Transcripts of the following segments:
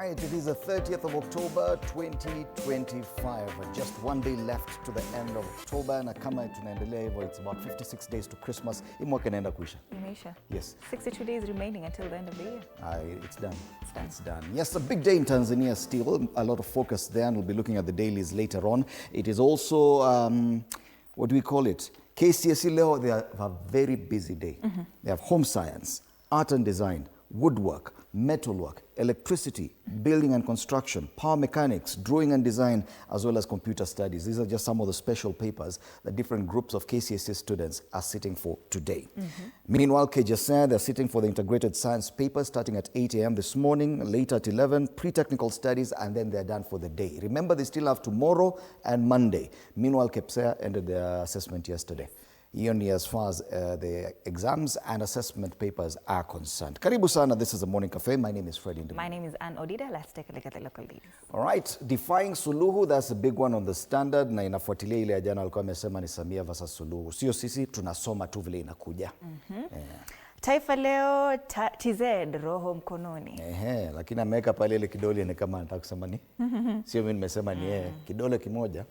right, it is the 30th of October 2025. Just one day left to the end of October, na kama tunaendelea hivyo, it's about 56 days to Christmas. Hii mwaka inaenda kuisha. Imeisha. Yes. 62 days remaining until the end of the year. It's done. It's done. Yes, a big day in Tanzania still. A lot of focus there, and we'll be looking at the dailies later on. It is also, what do we call it? KCSE leo, they have a very busy day. They have home science, art and design, woodwork, metalwork, electricity, building and construction, power mechanics, drawing and design, as well as computer studies. These are just some of the special papers that different groups of KCSE students are sitting for today. Meanwhile, KJSN, they're sitting for the integrated science papers starting at 8 a.m. this morning, later at 11, pre-technical studies, and then they're done for the day. Remember, they still have tomorrow and Monday. Meanwhile, KPSEA ended their assessment yesterday. Only as far as the exams and assessment papers are concerned. Karibu sana, this is the Morning Cafe. My name is Fred Indema. My name is Ann Odida. Let's take a look at the local news. All right, defying Suluhu, that's a big one on the Standard. Na inafuatilia ile jana alikuwa amesema ni Samia versus Suluhu. Sio sisi, tunasoma tu vile inakuja. Taifa leo TZ roho mkononi. Lakini ameweka pale ile kidole ni kama anataka kusema ni. Sio mimi nimesema ni kidole kimoja.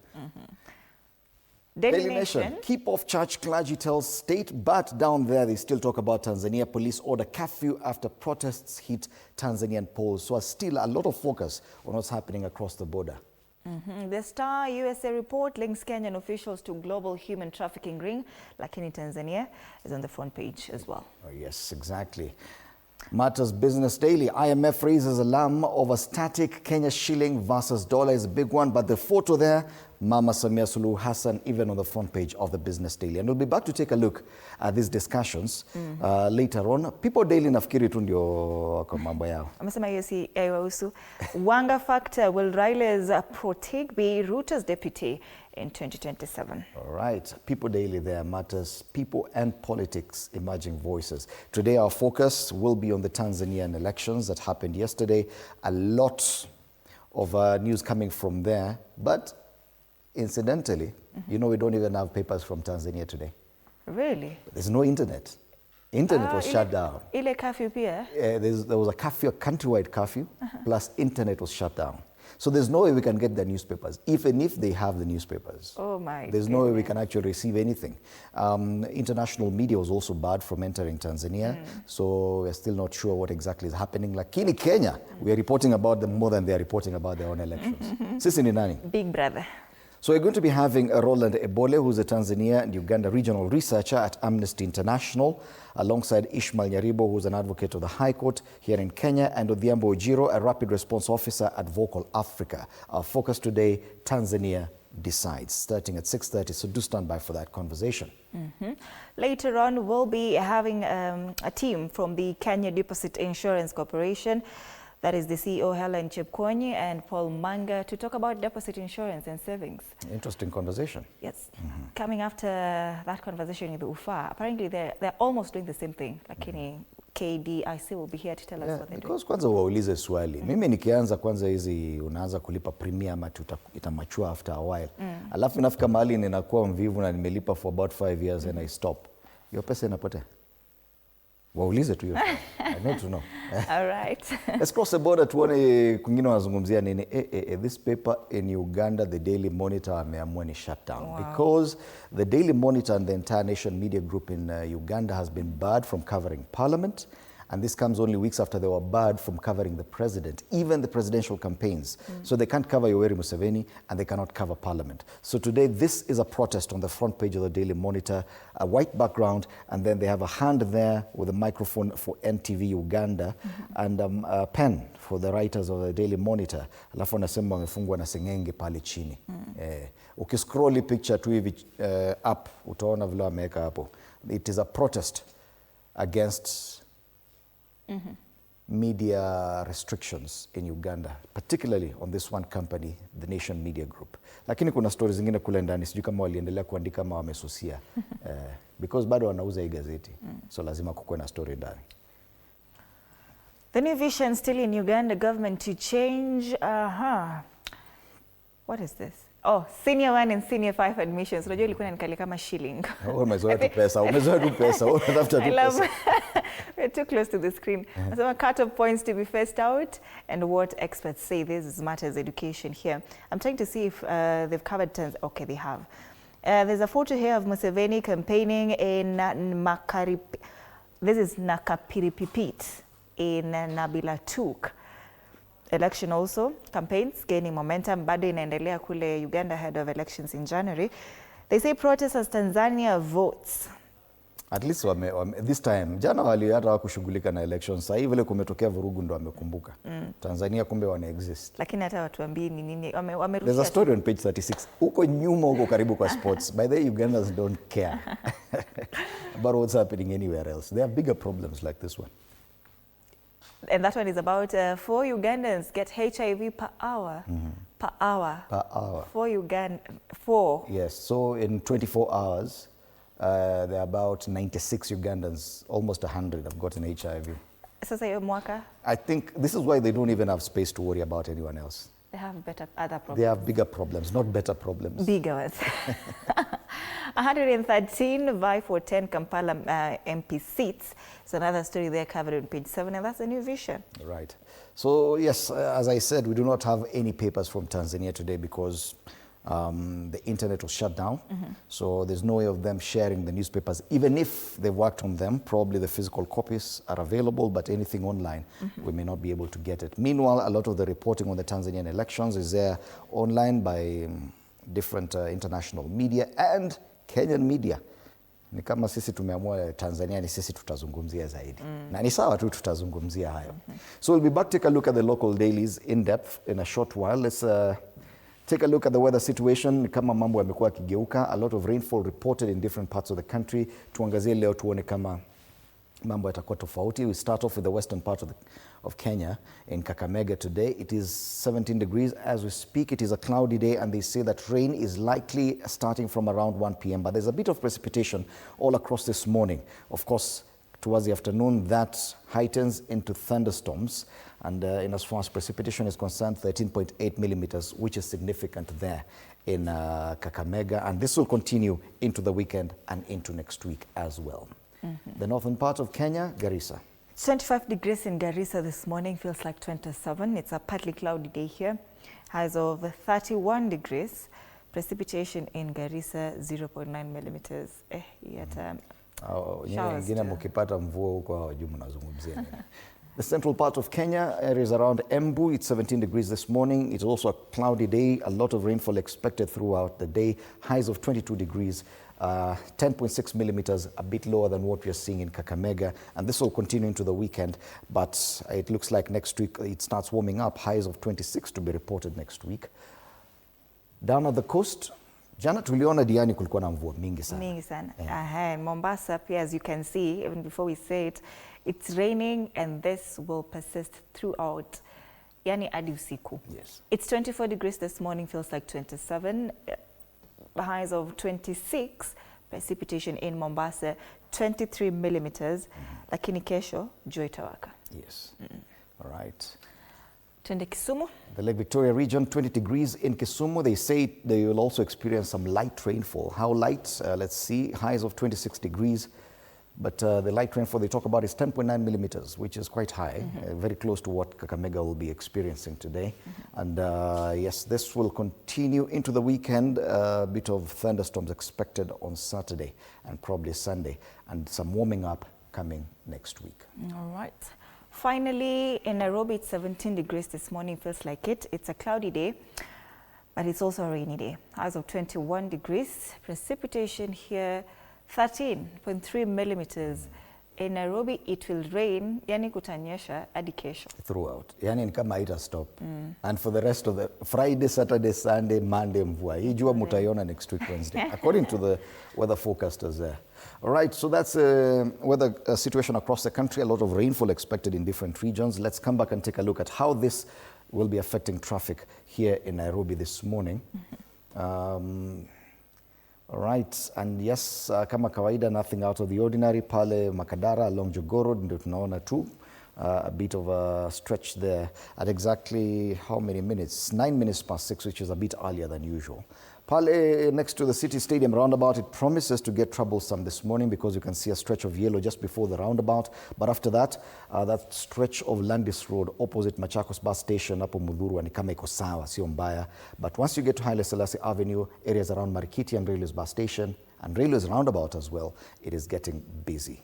Daily Nation. Keep off church clergy tells state, but down there they still talk about Tanzania. Police order curfew after protests hit Tanzanian polls. So still a lot of focus on what's happening across the border. The Star USA report links Kenyan officials to global human trafficking ring. Lakini Tanzania is on the front page as well. Oh, yes, exactly. Matters Business Daily. IMF raises alarm over static Kenya shilling versus dollar is a big one, but the photo there, Mama Samia Suluhu Hassan, even on the front page of the Business Daily. And we'll be back to take a look at these discussions later on. People Daily nafikiri tu ndio kwa mambo yao. Amesema hiyo si yahusu. Wanga factor, will Raile's Protig be Ruto's deputy in 2027? All right. People Daily there matters, people and politics, emerging voices. Today our focus will be on the Tanzanian elections that happened yesterday. A lot of news coming from there, but incidentally, you know, we don't even have papers from Tanzania today. Really? There's no internet. Internet was shut down. Ile curfew pia? There was a curfew, a countrywide curfew, plus internet was shut down. So there's no way we can get the newspapers, even if they have the newspapers. Oh my There's no way we can actually receive anything. International media was also barred from entering Tanzania, so we're still not sure what exactly is happening. Lakini Kenya, we are reporting about them more than they are reporting about their own elections. Sisi ni nani? Big brother. So we're going to be having Roland Ebole, who's a Tanzania and Uganda regional researcher at Amnesty International, alongside Ishmael Nyaribo, who's an advocate of the High Court here in Kenya, and Odhiambo Ojiro, a rapid response officer at Vocal Africa. Our focus today, Tanzania decides, starting at 6:30, so do stand by for that conversation. Later on, we'll be having a team from the Kenya Deposit Insurance Corporation. That is the CEO, Helen Chepkonyi, and Paul Manga, to talk about deposit insurance and savings. Interesting conversation. Yes. Coming after that conversation in the UFA, apparently they're almost doing the same thing. Lakini KDIC will be here to tell us what they're doing. Kwanza waulize swali. Mimi nikianza kwanza hizi unaanza kulipa premium itamachua after a while. Alafu nafika mahali ninakuwa mvivu na nimelipa for about 5 years and I stop. Hiyo pesa inapotea. Waulize tu hiyo. I need to know. All right. Let's cross the border tuone kwingine wanazungumzia nini. This paper in Uganda, the Daily Monitor, ameamua ni shut down. Because the Daily Monitor and the entire Nation Media Group in Uganda has been barred from covering Parliament. And this comes only weeks after they were barred from covering the president, even the presidential campaigns. So they can't cover Yoweri Museveni and they cannot cover Parliament. So today, this is a protest on the front page of the Daily Monitor, a white background, and then they have a hand there with a microphone for NTV Uganda and a pen for the writers of the Daily Monitor. Alafu wanasema wamefungwa na sengenge pale chini. Ukiscrolli picture tu hivi up, utaona vile wameweka hapo. It is a protest against media restrictions in Uganda, particularly on this one company, the Nation Media Group. Lakini kuna stories zingine kule ndani, sijui kama waliendelea kuandika ama wamesusia. Because bado wanauza hii gazeti. So lazima kukuwe na story ndani. The new vision still in Uganda government to change, what is this? Oh, senior 1 and senior 5 admissions. Unajua ilikuwa inanikali kama shilling. Umezoea tu pesa. Umezoea tu pesa. Unatafuta tu pesa. We're too close to the screen. So cut-off points to be phased out and what experts say this matters education here. I'm trying to see if they've covered terms. Okay, they have. There's a photo here of Museveni campaigning in Nakapiripipit in Nabila Tuk. Election also, campaigns gaining momentum, bado inaendelea kule Uganda ahead of elections in January. They say protesters Tanzania votes. At least this time, jana wali hata hawakushughulika na elections. Sasa hivi vile kumetokea vurugu ndo wamekumbuka. Tanzania kumbe wana exist. Lakini hata watuambie ni nini There's a story on page 36. Huko nyuma huko karibu kwa sports. By the way, Ugandans don't care about what's happening anywhere else. They have bigger problems like this one. And that one is about 4 Ugandans get HIV per hour. Per hour. Per hour. 4. Yes, so in 24 hours, there are about 96 Ugandans, almost 100 have gotten HIV. Sasa hiyo mwaka? I think this is why they don't even have space to worry about anyone else. They have other problems. They have bigger problems, not better problems. Bigger ones. 113 vie for 10 Kampala MP seats. It's another story there covered on page 7, and that's a new vision. Right. So yes, as I said, we do not have any papers from Tanzania today because the internet was shut down. So there's no way of them sharing the newspapers. Even if they've worked on them, probably the physical copies are available, but anything online, we may not be able to get it. Meanwhile, a lot of the reporting on the Tanzanian elections is there online by different international media and Kenyan media. Ni kama sisi tumeamua Tanzania ni sisi tutazungumzia zaidi. Na ni sawa tu tutazungumzia hayo. So we'll be back to take a look at the local dailies in depth in a short while. Let's take a look at the weather situation. Kama mambo yamekuwa yakigeuka, a lot of rainfall reported in different parts of the country. Tuangazie leo tuone kama mambo yatakuwa tofauti. We start off with the western part of Kenya. In Kakamega today, it is 17 degrees. As we speak, it is a cloudy day, and they say that rain is likely starting from around 1 p.m. But there's a bit of precipitation all across this morning. Of course, towards the afternoon, that heightens into thunderstorms. And in as far as precipitation is concerned, 13.8 millimeters, which is significant there in Kakamega. And this will continue into the weekend and into next week as well. The northern part of Kenya, Garissa. 25 degrees in Garissa this morning, feels like 27. It's a partly cloudy day here. Highs of 31 degrees. Precipitation in Garissa, 0.9 millimeters. The central part of Kenya, areas around Embu, it's 17 degrees this morning. It's also a cloudy day, a lot of rainfall expected throughout the day. Highs of 22 degrees, 10.6 millimeters, a bit lower than what we're seeing in Kakamega. And this will continue into the weekend, but it looks like next week it starts warming up. Highs of 26 to be reported next week. Down at the coast, jana tuliona Diani kulikuwa na mvua mingi sana. Mingi sana. Yeah. Mombasa, as you can see, even before we say it, it's raining and this will persist throughout. Yani hadi usiku. Yes. It's 24 degrees this morning, feels like 27. Highs of 26. Precipitation in Mombasa, 23 millimeters. Lakini kesho, jua itawaka. Yes. All right. Twende Kisumu. The Lake Victoria region, 20 degrees in Kisumu. They say they will also experience some light rainfall. How light? Let's see. Highs of 26 degrees. But the light rainfall they talk about is 10.9 millimeters, which is quite high, very close to what Kakamega will be experiencing today. And yes, this will continue into the weekend. A bit of thunderstorms expected on Saturday and probably Sunday, and some warming up coming next week. All right. Finally, in Nairobi, it's 17 degrees this morning, feels like it. It's a cloudy day, but it's also a rainy day. Highs of 21 degrees. Precipitation here, 13.3 millimeters. In Nairobi, it will rain, yani kutanyesha hadi kesho. Throughout. Yani ni kama haita stop. And for the rest of the Friday, Saturday, Sunday, Monday, mvua. Hii jua mutaiona next week Wednesday, according to the weather forecasters there. All right, so that's weather situation across the country. A lot of rainfall expected in different regions. Let's come back and take a look at how this will be affecting traffic here in Nairobi this morning. All right, and yes, kama kawaida, nothing out of the ordinary. Pale Makadara along Jogoo Road ndio tunaona tu a bit of a stretch there at exactly how many minutes? 9 minutes past 6, which is a bit earlier than usual. Pale, next to the City Stadium roundabout, it promises to get troublesome this morning because you can see a stretch of yellow just before the roundabout. But after that, that stretch of Landis Road opposite Machakos bus station, hapo Mudhuru, ni kama iko sawa, sio mbaya. But once you get to Haile Selassie Avenue, areas around Marikiti and Railways bus station, and Railways roundabout as well, it is getting busy.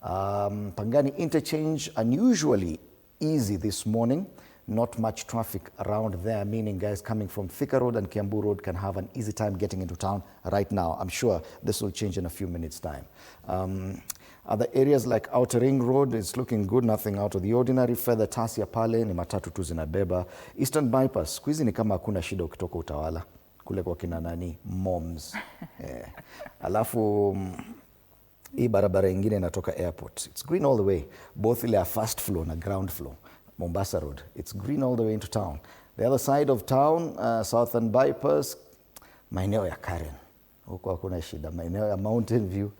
Pangani interchange, unusually easy this morning. Not much traffic around there, meaning guys coming from Thika Road and Kiambu Road can have an easy time getting into town right now. I'm sure this will change in a few minutes' time. Other areas like Outer Ring Road is looking good, nothing out of the ordinary. Further Tasia pale ni matatu tu zinabeba. Eastern Bypass, siku hizi ni kama hakuna shida ukitoka Utawala. Kule kwa kina nani, moms. Alafu hii barabara ingine inatoka airport. It's green all the way, both ile first floor na ground floor. Mombasa Road, it's green all the way into town. The other side of town, Southern Bypass, maeneo ya Karen. Huko hakuna shida. Maeneo ya Mountain View,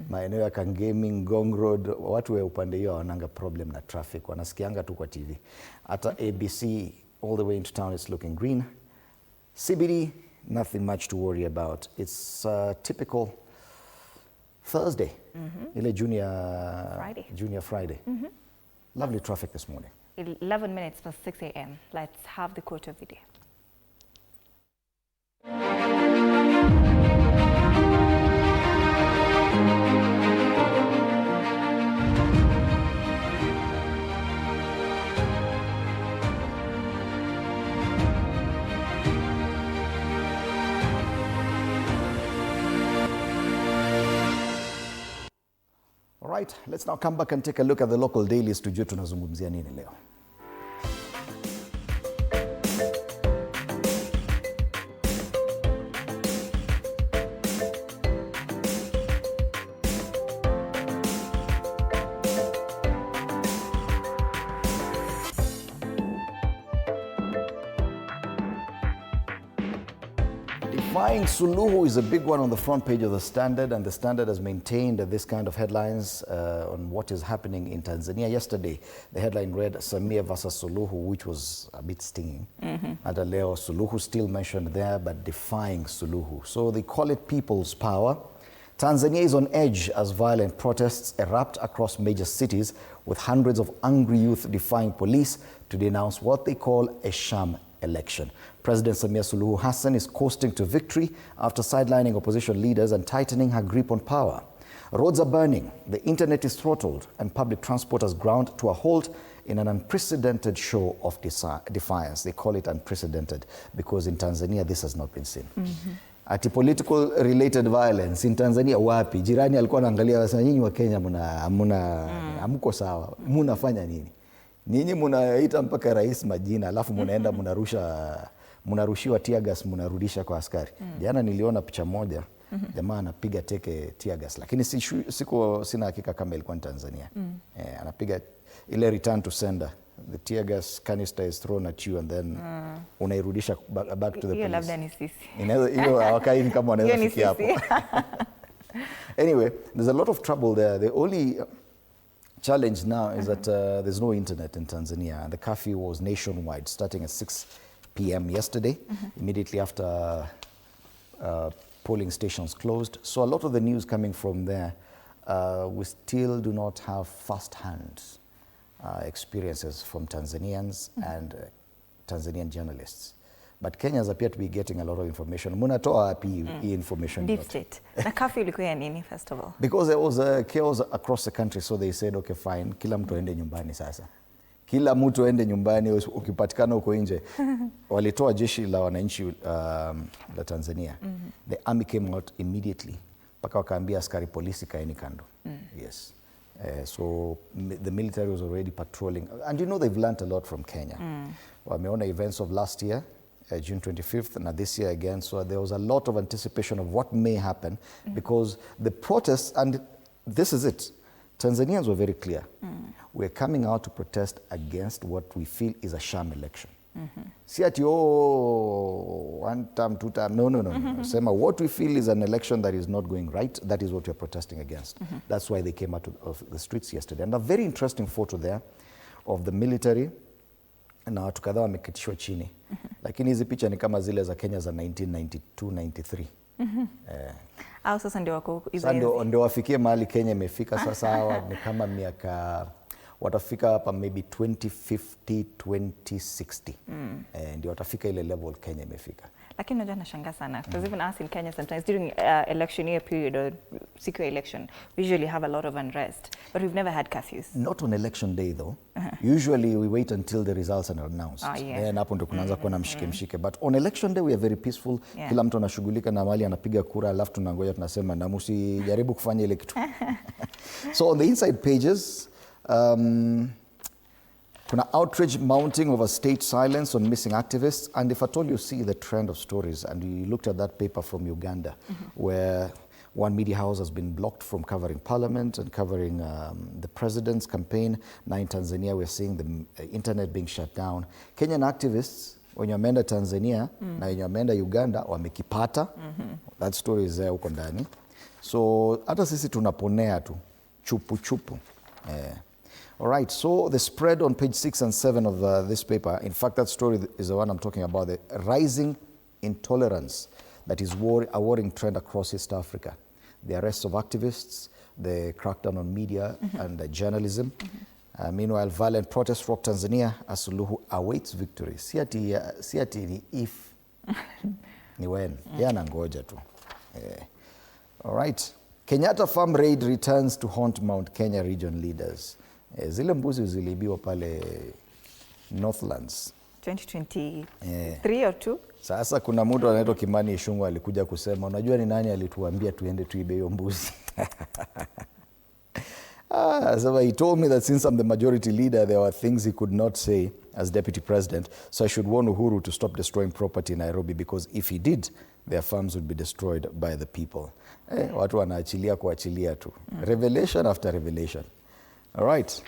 maeneo ya Kangemi, Ngong Road, watu wa upande hiyo wananga problem na traffic. Wanasikianga tu kwa TV. Hata ABC, all the way into town, it's looking green. CBD, nothing much to worry about. It's typical Thursday, ile Junior Friday. Lovely traffic this morning. 11 minutes past 6 a.m. Let's have the quote of the day. All right, let's now come back and take a look at the local dailies tujue tunazungumzia nini leo. Defying Suluhu is a big one on the front page of the Standard, and the Standard has maintained this kind of headlines on what is happening in Tanzania. Yesterday, the headline read Samia versus Suluhu, which was a bit stinging. And leo Suluhu still mentioned there, but defying Suluhu. So they call it people's power. Tanzania is on edge as violent protests erupt across major cities, with hundreds of angry youth defying police to denounce what they call a sham election. President Samia Suluhu Hassan is coasting to victory after sidelining opposition leaders and tightening her grip on power. Roads are burning, the internet is throttled, and public transport has ground to a halt in an unprecedented show of defiance. They call it unprecedented because in Tanzania this has not been seen. Ati political related violence in Tanzania wapi? Jirani alikuwa anaangalia wasema nyinyi wa Kenya hamko sawa. Mnafanya nini? Nyinyi mnaita mpaka rais majina alafu mnaenda mnarushiwa tear gas mnarudisha kwa askari. Jana niliona picha moja jamaa anapiga teke tear gas, lakini sina hakika kama ilikuwa ni Tanzania. Anapiga ile return to sender. The tear gas canister is thrown at you and then unairudisha back to the police. Labda ni sisi. Hiyo hawakai kama wanaweza fikia hapo. Anyway, there's a lot of trouble there. The only challenge now is that there's no internet in Tanzania, and the curfew was nationwide starting at 6 p.m. yesterday, immediately after polling stations closed. So a lot of the news coming from there, we still do not have first-hand experiences from Tanzanians and Tanzanian journalists. But Kenyans appear to be getting a lot of information. Munatoa wapi information? Deep state. Na curfew ilikuwa ya nini first of all? Because there was a chaos across the country, so they said, okay, fine, kila mtu aende nyumbani sasa. Kila mtu aende nyumbani, ukipatikana uko nje. Walitoa jeshi la wananchi la Tanzania. The army came out immediately. Paka wakaambia askari polisi kaeni kando. Yes. So the military was already patrolling. And you know they've learned a lot from Kenya. Wameona events of last year, June 25th, and this year again. So there was a lot of anticipation of what may happen because the protests, and this is it, Tanzanians were very clear. We're coming out to protest against what we feel is a sham election. Si ati, one term, two term, no. Sema, what we feel is an election that is not going right, that is what we're protesting against. That's why they came out of the streets yesterday. And a very interesting photo there. of the military na watu kadhaa wameketishwa chini. Lakini hizi picha ni kama zile za Kenya za 1992-93. Au sasa ndio wako sasa ndio wafikie mahali Kenya imefika sasa. Hawa ni kama miaka watafika hapa maybe 2050 2060. Ndio watafika ile level Kenya imefika. Lakini unajua nashangaa sana because even us in Kenya sometimes during election year period or secure election we usually have a lot of unrest, but we've never had curfews. Not on election day though. Usually we wait until the results are announced. Then hapo ndo kunaanza kuwa na mshike. But on election day we are very peaceful. Kila mtu anashughulika na mali anapiga kura, alafu tunangoja tunasema na msijaribu kufanya ile kitu. So on the inside pages kuna outrage mounting over state silence on missing activists. And if at all you see the trend of stories, and we looked at that paper from Uganda, where one media house has been blocked from covering parliament and covering the president's campaign. Now in Tanzania, we're seeing the internet being shut down. Kenyan activists, wenye wameenda Tanzania na wenye wameenda Uganda, wamekipata. That story is there huko ndani. So hata sisi tunaponea tu, chupu chupu. All right, so the spread on page 6 and 7 of this paper, in fact, that story is the one I'm talking about, the rising intolerance that is a worrying trend across East Africa. The arrests of activists, the crackdown on media and journalism. Meanwhile, violent protests rock Tanzania as Suluhu awaits victory. Si ati ni if, ni when. Yana ngoja tu. All right. Kenyatta farm raid returns to haunt Mount Kenya region leaders. Zile mbuzi ziliibiwa pale Northlands 2023 or 2. Sasa kuna mtu anaitwa Kimani Ichung'wah alikuja kusema, unajua ni nani alituambia tuende tuibe hiyo mbuzi? So he told me that since I'm the majority leader, there were things he could not say as deputy president, so I should warn Uhuru to stop destroying property in Nairobi, because if he did, their farms would be destroyed by the people. Watu wanaachilia kuachilia tu. Revelation after revelation. All right,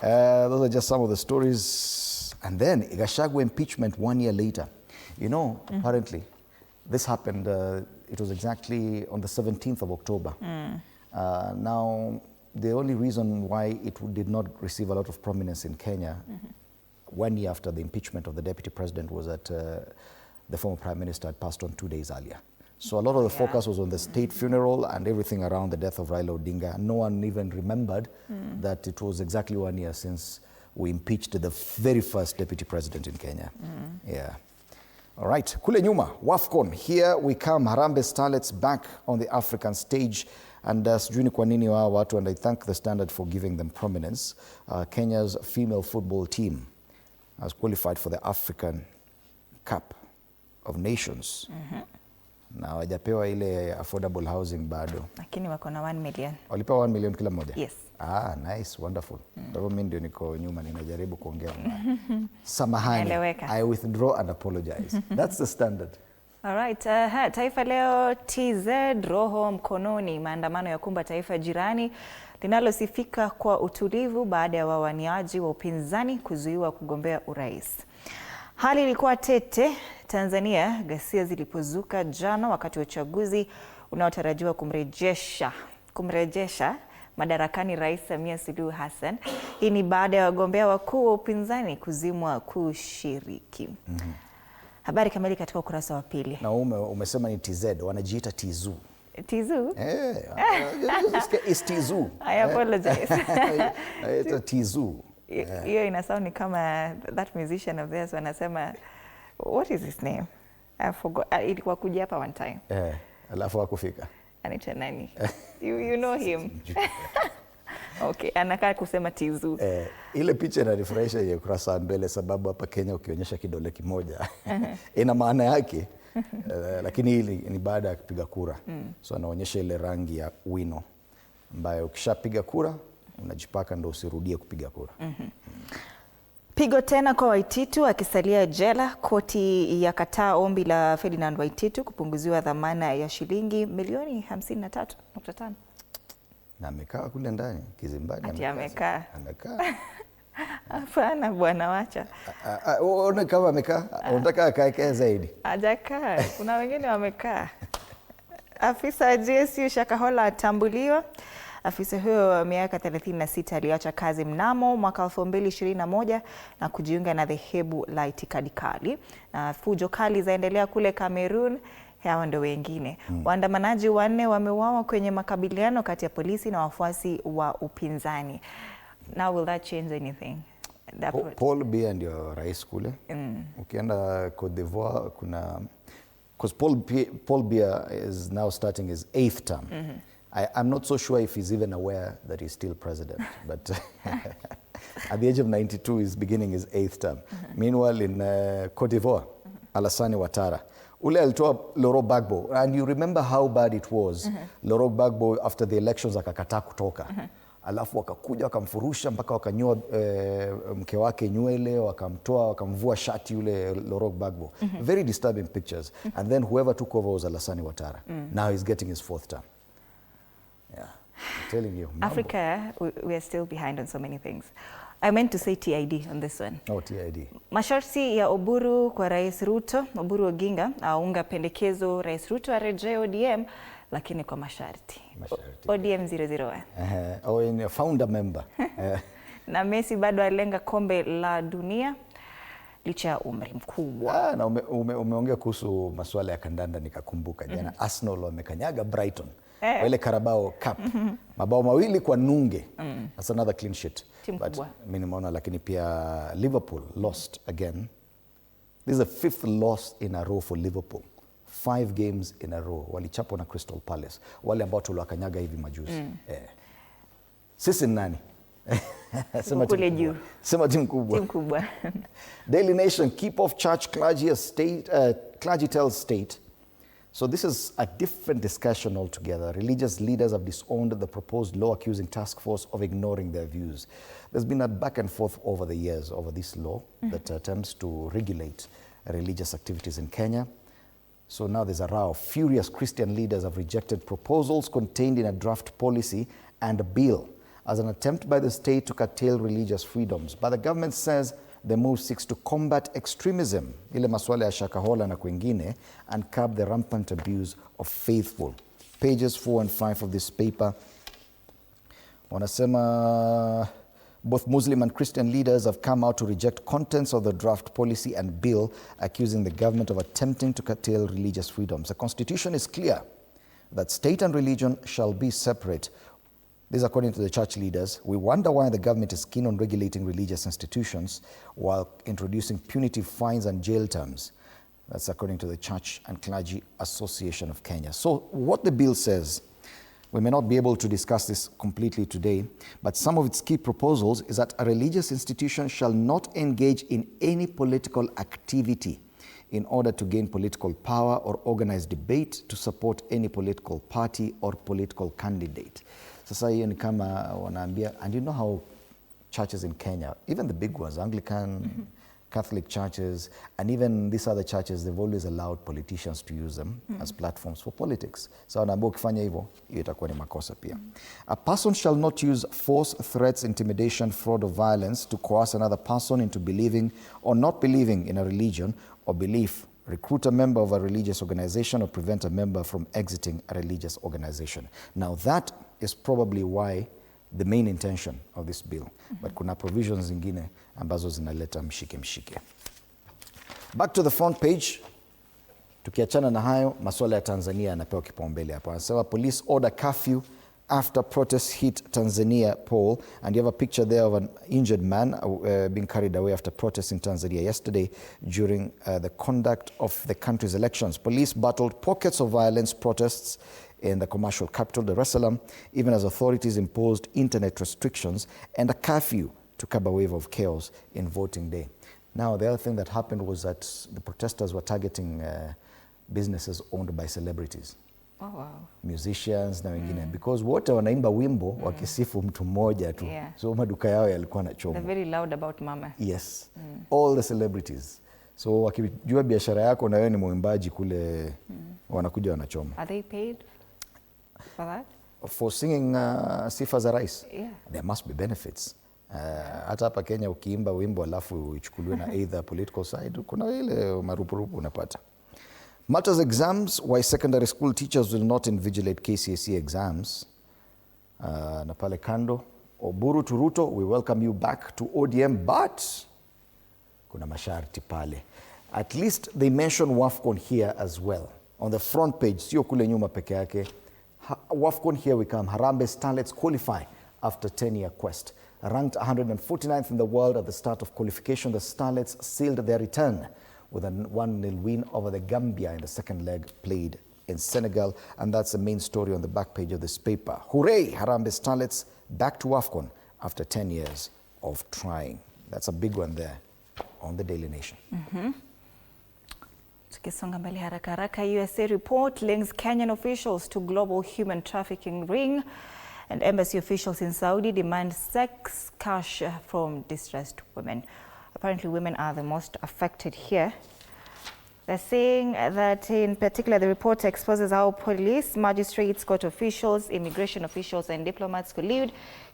those are just some of the stories. And then Gachagua impeachment 1 year later. You know, apparently, this happened, it was exactly on the 17th of October. Now, the only reason why it did not receive a lot of prominence in Kenya 1 year after the impeachment of the deputy president was that the former prime minister had passed on 2 days earlier. So a lot of the focus was on the state funeral and everything around the death of Raila Odinga. No one even remembered that it was exactly 1 year since we impeached the very first deputy president in Kenya. Yeah. All right. Kule nyuma, WAFCON. Here we come. Harambee Starlets back on the African stage. And sijui ni kwa nini wao watu, and I thank the Standard for giving them prominence. Kenya's female football team has qualified for the African Cup of Nations. Na wajapewa ile affordable housing bado. Lakini wako na 1 million. Walipewa 1 million kila mmoja? Yes. Nice, wonderful. Ndio mimi ndio niko nyuma ninajaribu kuongea. Samahani. I withdraw and apologize. That's the Standard. All right, Taifa Leo, TZ, roho mkononi. Maandamano ya kumba taifa jirani linalosifika kwa utulivu baada ya wawaniaji wa upinzani kuzuiwa kugombea urais. Hali ilikuwa tete Tanzania ghasia zilipozuka jana wakati wa uchaguzi unaotarajiwa kumrejesha madarakani Rais Samia Suluhu Hassan. Hii ni baada ya wagombea wakuu wa upinzani kuzimwa kushiriki. Habari kamili katika ukurasa wa pili. Na umesema ni TZ, wanajiita Tizu. Tizu? It's Tizu. I apologize. It's a Tizu. Hiyo inasound ni kama that musician of theirs wanasema, what is his name? I forgot. Ilikuwa kuja hapa one time. Alafu hakufika. Anaitwa nani? You know him. Okay, anakaa kusema Tizu. Ile picha inanifurahisha ya ukurasa wa mbele, sababu hapa Kenya ukionyesha kidole kimoja ina maana yake. Lakini hili ni baada ya kupiga kura. So anaonyesha ile rangi ya wino ambayo ukishapiga kura unajipaka ndo usirudie kupiga kura. Pigo tena kwa Waititu akisalia jela. Koti ya kataa ombi la Ferdinand Waititu kupunguziwa dhamana ya shilingi milioni 53.5. Na amekaa kule ndani kizimbani. Ati amekaa. Hapana bwana, wacha. Unaona kama amekaa? Unataka akae zaidi? Hajakaa. Kuna wengine wamekaa. Afisa GSU Shakahola atambuliwa. Afisa huyo wa miaka 36 aliacha kazi mnamo mwaka 2021 na kujiunga na dhehebu la itikadi kali. Na fujo kali zaendelea kule Cameroon. Hawa ndio wengine. Waandamanaji 4 wameuawa kwenye makabiliano kati ya polisi na wafuasi wa upinzani. Now will that change anything? Paul Biya ndio rais kule. Ukienda Cote d'Ivoire kuna, because Paul Biya is now starting his 8th term. I'm not so sure if he's even aware that he's still president, but at the age of 92 he's beginning his 8th term. Meanwhile in Cote d'Ivoire, Alassane Ouattara, ule alitoa Laurent Gbagbo, and you remember how bad it was. Laurent Gbagbo after the elections akakataa kutoka. Alafu wakakuja wakamfurusha mpaka wakanyoa mke wake nywele, wakamtoa, wakamvua shati yule Laurent Gbagbo. Very disturbing pictures. And then whoever took over was Alassane Ouattara. Now he's getting his 4th term. Yeah, I'm telling you. Africa, we are still behind on so many things. I meant to say TID on this one. Oh, TID. Masharti ya Oburu kwa Rais Ruto, Oburu Oginga, aunga pendekezo Rais Ruto arejee ODM, lakini kwa masharti. ODM 001. Oh, in a founder member. Na Messi bado alenga kombe la dunia licha ya umri mkubwa. Na umeongea kuhusu masuala ya kandanda nikakumbuka jana Arsenal wamekanyaga Brighton. Wale Carabao Cup. Mabao 2 kwa nunge. That's another clean sheet. But mimi nimeona lakini pia Liverpool lost again. This is the 5th loss in a row for Liverpool. 5 games in a row. Walichapwa na Crystal Palace. Wale ambao tuliwakanyaga hivi majuzi. Sisi nani? Sema timu kubwa. Daily Nation, keep off church clergy as state, clergy tells state. So this is a different discussion altogether. Religious leaders have disowned the proposed law accusing task force of ignoring their views. There's been a back and forth over the years over this law that attempts to regulate religious activities in Kenya. So now there's a row. Furious Christian leaders have rejected proposals contained in a draft policy and a bill as an attempt by the state to curtail religious freedoms. But the government says the move seeks to combat extremism, ile maswala ya Shakahola na kwingine, and curb the rampant abuse of faithful. Pages 4 and 5 of this paper. Wanasema both Muslim and Christian leaders have come out to reject contents of the draft policy and bill, accusing the government of attempting to curtail religious freedoms. The constitution is clear that state and religion shall be separate. This according to the church leaders. We wonder why the government is keen on regulating religious institutions while introducing punitive fines and jail terms. That's according to the Church and Clergy Association of Kenya. So what the bill says, we may not be able to discuss this completely today, but some of its key proposals is that a religious institution shall not engage in any political activity in order to gain political power or organize debate to support any political party or political candidate. Sasa hiyo ni kama wanaambia, and you know how churches in Kenya, even the big ones, Anglican, Catholic churches, and even these other churches, they've always allowed politicians to use them as platforms for politics. So wanaambia ukifanya hivyo, hiyo itakuwa ni makosa pia. A person shall not use force, threats, intimidation, fraud, or violence to coerce another person into believing or not believing in a religion or belief, recruit a member of a religious organization, or prevent a member from exiting a religious organization. Now that is probably why the main intention of this bill. But kuna provisions zingine ambazo zinaleta mshike. Back to the front page. Tukiachana na hayo, masuala ya Tanzania yanapewa kipaumbele hapa. Anasema police order curfew after protests hit Tanzania pole, and you have a picture there of an injured man being carried away after protests in Tanzania yesterday during the conduct of the country's elections. Police battled pockets of violence protests in the commercial capital, Dar es Salaam, even as authorities imposed internet restrictions and a curfew to curb a wave of chaos in voting day. Now, the other thing that happened was that the protesters were targeting businesses owned by celebrities. Oh, wow. Musicians na wengine because wote wanaimba wimbo wakisifu mtu mmoja tu. So maduka yao yalikuwa na choma. They're very loud about mama. Yes. All the celebrities. So wakijua biashara yako na wewe ni mwimbaji kule wanakuja wanachoma. Are they paid for that? For singing sifa za rais? Yeah. There must be benefits. Hata hapa Kenya ukiimba wimbo alafu uchukuliwe na either political side, kuna ile marupurupu unapata. Matters exams, why secondary school teachers will not invigilate KCSE exams. Na pale kando, Oburu to Ruto, we welcome you back to ODM, but kuna masharti pale. At least they mention WAFCON here as well. On the front page, sio kule nyuma peke yake. WAFCON, here we come. Harambee Starlets qualify after 10-year quest. Ranked 149th in the world at the start of qualification, the Starlets sealed their return with a 1-0 win over the Gambia in the second leg played in Senegal. And that's the main story on the back page of this paper. Hooray! Harambee Starlets back to WAFCON after 10 years of trying. That's a big one there on the Daily Nation. Tukisonga mbele haraka haraka, USA report links Kenyan officials to global human trafficking ring, and embassy officials in Saudi demand sex cash from distressed women. Apparently women are the most affected here. They're saying that in particular the report exposes how police, magistrates, court officials, immigration officials and diplomats collude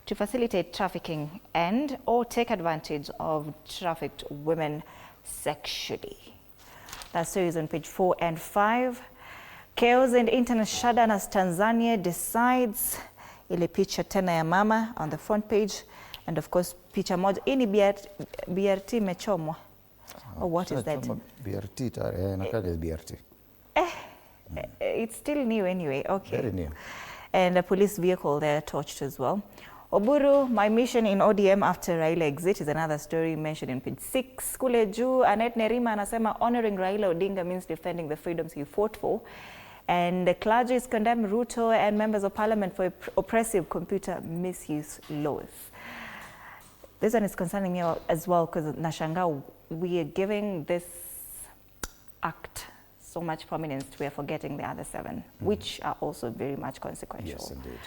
to facilitate trafficking and or take advantage of trafficked women sexually. That story is on page 4 and 5. Chaos and internet shutdown as Tanzania decides. Ile picha tena ya mama on the front page, and of course picha moja ini BRT imechomwa. Oh, what is that? BRT, BRT. It's still new anyway. Okay. Very new. And a police vehicle there torched as well. Oburu, my mission in ODM after Raila exit is another story mentioned in page 6. Kule juu, Annette Nerima anasema honoring Raila Odinga means defending the freedoms he fought for. And the clergy is condemned Ruto and members of parliament for oppressive computer misuse laws. This one is concerning me as well because Nashanga, we are giving this act so much prominence, we are forgetting the other 7, which are also very much consequential. Yes, indeed.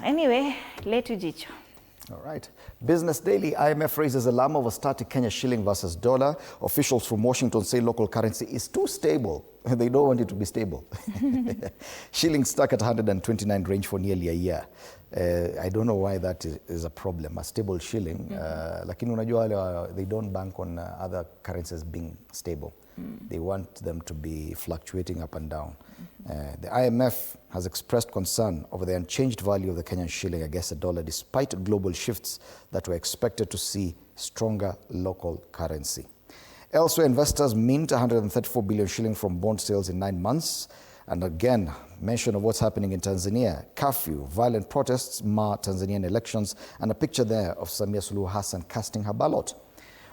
Anyway, letu jicho. All right. Business Daily, IMF raises alarm over static Kenya shilling versus dollar. Officials from Washington say local currency is too stable. They don't want it to be stable. Shilling stuck at 129 range for nearly a year. I don't know why that is a problem, a stable shilling. Lakini unajua they don't bank on other currencies being stable. They want them to be fluctuating up and down. The IMF has expressed concern over the unchanged value of the Kenyan shilling against the dollar despite global shifts that were expected to see stronger local currency. Elsewhere, investors mint 134 billion shilling from bond sales in 9 months. And again, mention of what's happening in Tanzania. Curfew, violent protests mar Tanzanian elections, and a picture there of Samia Suluhu Hassan casting her ballot.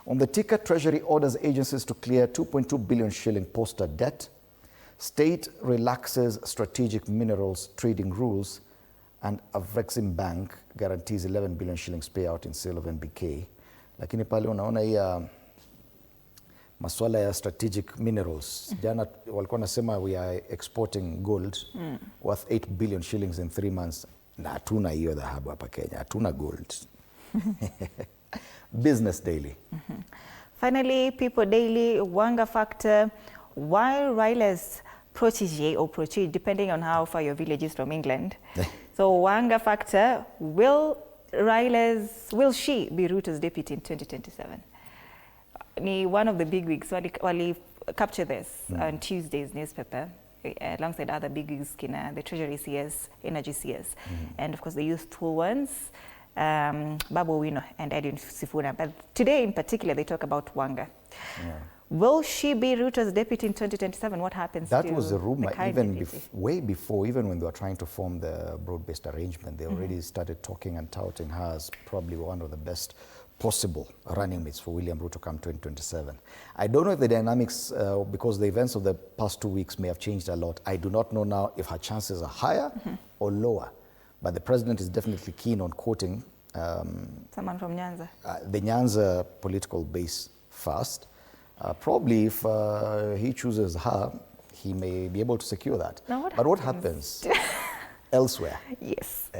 On the ticker, Treasury orders agencies to clear 2.2 billion shilling poster debt. State relaxes strategic minerals trading rules, and a Vexim bank guarantees 11 billion shillings payout in sale of NBK. Lakini pale unaona hii masuala ya strategic minerals. Jana walikuwa nasema we are exporting gold worth 8 billion shillings in 3 months. Na hatuna hiyo dhahabu hapa Kenya, hatuna gold. Business Daily. Finally, People Daily, Wanga factor. While Raila's protege or protege, depending on how far your village is from England. So Wanga factor, will she be Ruto's deputy in 2027? Ni one of the big wigs, wali capture this on Tuesday's newspaper, alongside other big wigs, the Treasury CS, Energy CS, and of course the youthful ones, Babu Wino and Edwin Sifuna. But today in particular, they talk about Wanga. Yeah. Will she be Ruto's deputy in 2027? What happens that to was the rumor even way before, even when they were trying to form the broad-based arrangement. They already started talking and touting her as probably one of the best possible running mates for William Ruto come 2027. I don't know if the dynamics, because the events of the past 2 weeks may have changed a lot. I do not know now if her chances are higher or lower. But the president is definitely keen on quoting someone from Nyanza. The Nyanza political base first. Probably if he chooses her, he may be able to secure that. Now but what happens elsewhere? Yes.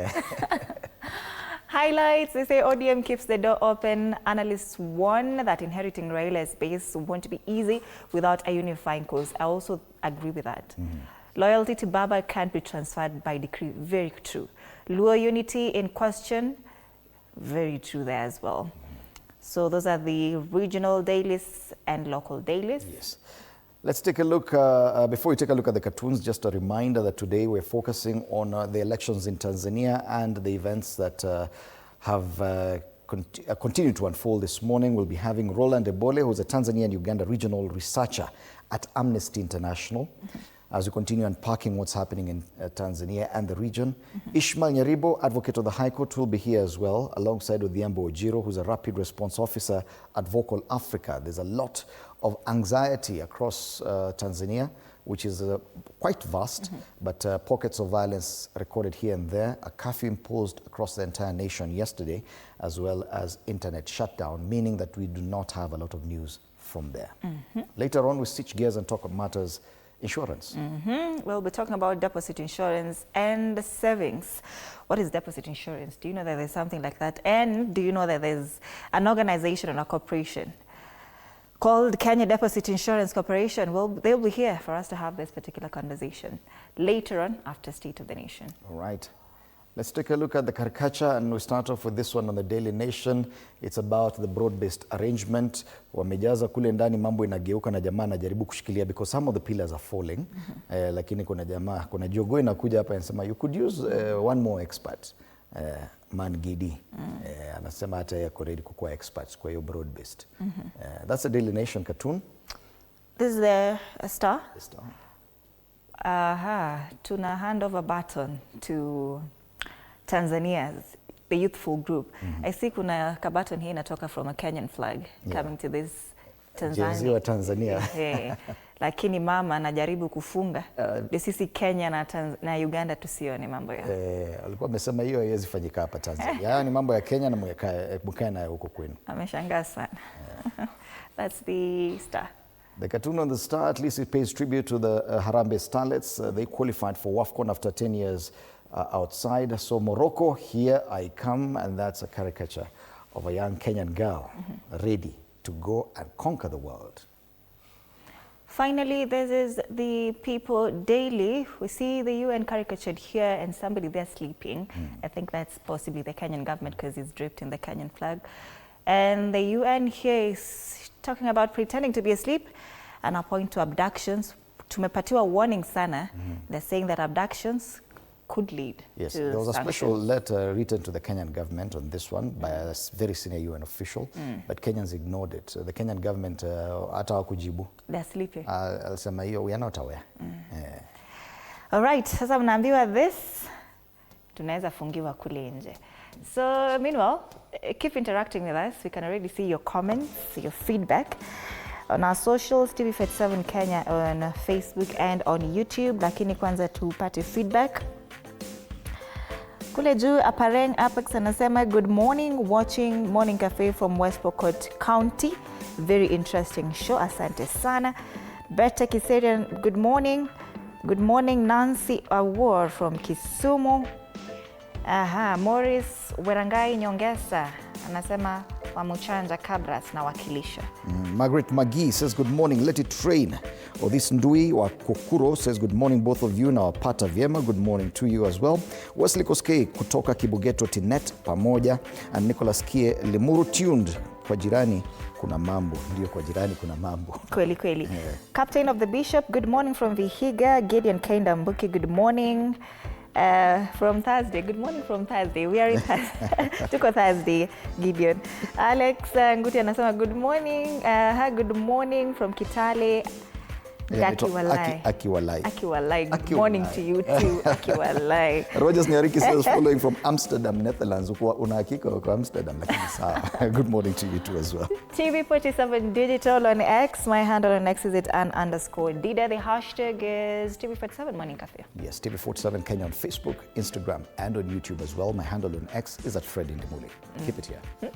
Highlights, they say ODM keeps the door open. Analysts warn that inheriting Raila's base won't be easy without a unifying cause. I also agree with that. Loyalty to Baba can't be transferred by decree. Very true. Luo unity in question. Very true there as well. So those are the regional dailies and local dailies. Yes. Let's take a look, before we take a look at the cartoons, just a reminder that today we're focusing on the elections in Tanzania and the events that have continued to unfold this morning. We'll be having Roland Ebole, who's a Tanzania and Uganda regional researcher at Amnesty International, as we continue unpacking what's happening in Tanzania and the region. Ishmael Nyaribo, advocate of the High Court, will be here as well, alongside Odhiambo Ojiro, who's a rapid response officer at Vocal Africa. There's a lot of anxiety across Tanzania, which is quite vast, but pockets of violence recorded here and there. A curfew imposed across the entire nation yesterday, as well as internet shutdown, meaning that we do not have a lot of news from there. Later on, we switch gears and talk about matters insurance. We'll be talking about deposit insurance and savings. What is deposit insurance? Do you know that there's something like that? And do you know that there's an organization and a corporation called Kenya Deposit Insurance Corporation? Well, they'll be here for us to have this particular conversation later on after State of the Nation. All right. Let's take a look at the caricature, and we start off with this one on the Daily Nation. It's about the broad-based arrangement. Wamejaza kule ndani, mambo inageuka na jamaa anajaribu kushikilia because some of the pillars are falling. Lakini kuna jogoo inakuja hapa anasema you could use one more expert. Man Gidi anasema hata yako ready kukuwa experts kwa hiyo broad-based. That's a Daily Nation cartoon. This is the Star. The Star. Tuna hand over baton to Tanzania's, the youthful group. I see kuna kabaton here inatoka from a Kenyan flag coming to this Tanzania. Tanzania. Lakini mama anajaribu kufunga sisi Kenya na Uganda tusione mambo ya. Alikuwa amesema hiyo haiwezi fanyika hapa Tanzania. Haya ni mambo ya Kenya na mkae nayo huko kwenu. Ameshangaa sana. That's the Star. The cartoon on the Star, at least it pays tribute to the Harambee Starlets. They qualified for WAFCON after 10 years outside. So Morocco, here I come, and that's a caricature of a young Kenyan girl ready to go and conquer the world. Finally, this is the People Daily. We see the UN caricatured here and somebody there sleeping. I think that's possibly the Kenyan government because it's draped in the Kenyan flag. And the UN here is talking about pretending to be asleep and a point to abductions. Tumepatiwa warning sana. They're saying that abductions could lead yes, to there was a sanctions. special letter written to the Kenyan government on this one by a very senior UN official, but Kenyans ignored it. The Kenyan government hata hawakujibu. They're sleeping. Alisema hiyo, we are not aware. All right, sasa mnaambiwa this, tunaweza fungiwa kule nje. So meanwhile, keep interacting with us. We can already see your comments, your feedback on our socials, TV47 Kenya on Facebook and on YouTube. Lakini kwanza tupate feedback. Kule juu Apareng Apex anasema good morning, watching Morning Cafe from West Pokot County. Very interesting show. Asante sana. Berta Kiserian, good morning. Good morning Nancy Award from Kisumu. Morris Werangai Nyongesa anasema wamuchanja Kabras na wakilisha. Margaret Magi says good morning, let it rain. This Ndui wa Kokuro says good morning both of you na wapata vyema. Good morning to you as well. Wesley Koskei kutoka Kibugeto Tinet pamoja, and Nicholas Kie Limuru tuned kwa jirani kuna mambo. Ndio, kwa jirani kuna mambo. Kweli kweli. Captain of the Bishop, good morning from Vihiga. Gideon Kainda Mbuki, good morning. From Thursday. Good morning from Thursday. We are in Thursday. Tuko Thursday, Gideon. Alex Nguti anasema good morning. Good morning from Kitale. Akiwalai. Good morning to you too. Akiwalai. Rogers Nyariki says following from Amsterdam, Netherlands. Una hakika uko Amsterdam, lakini sawa. Good morning to you too as well. TV47 Digital on X. My handle on X is @an_Dida. The hashtag is TV47 Morning Cafe. Yes, TV47 Kenya on Facebook, Instagram, and on YouTube as well. My handle on X is @FredIndimuli. Keep it here.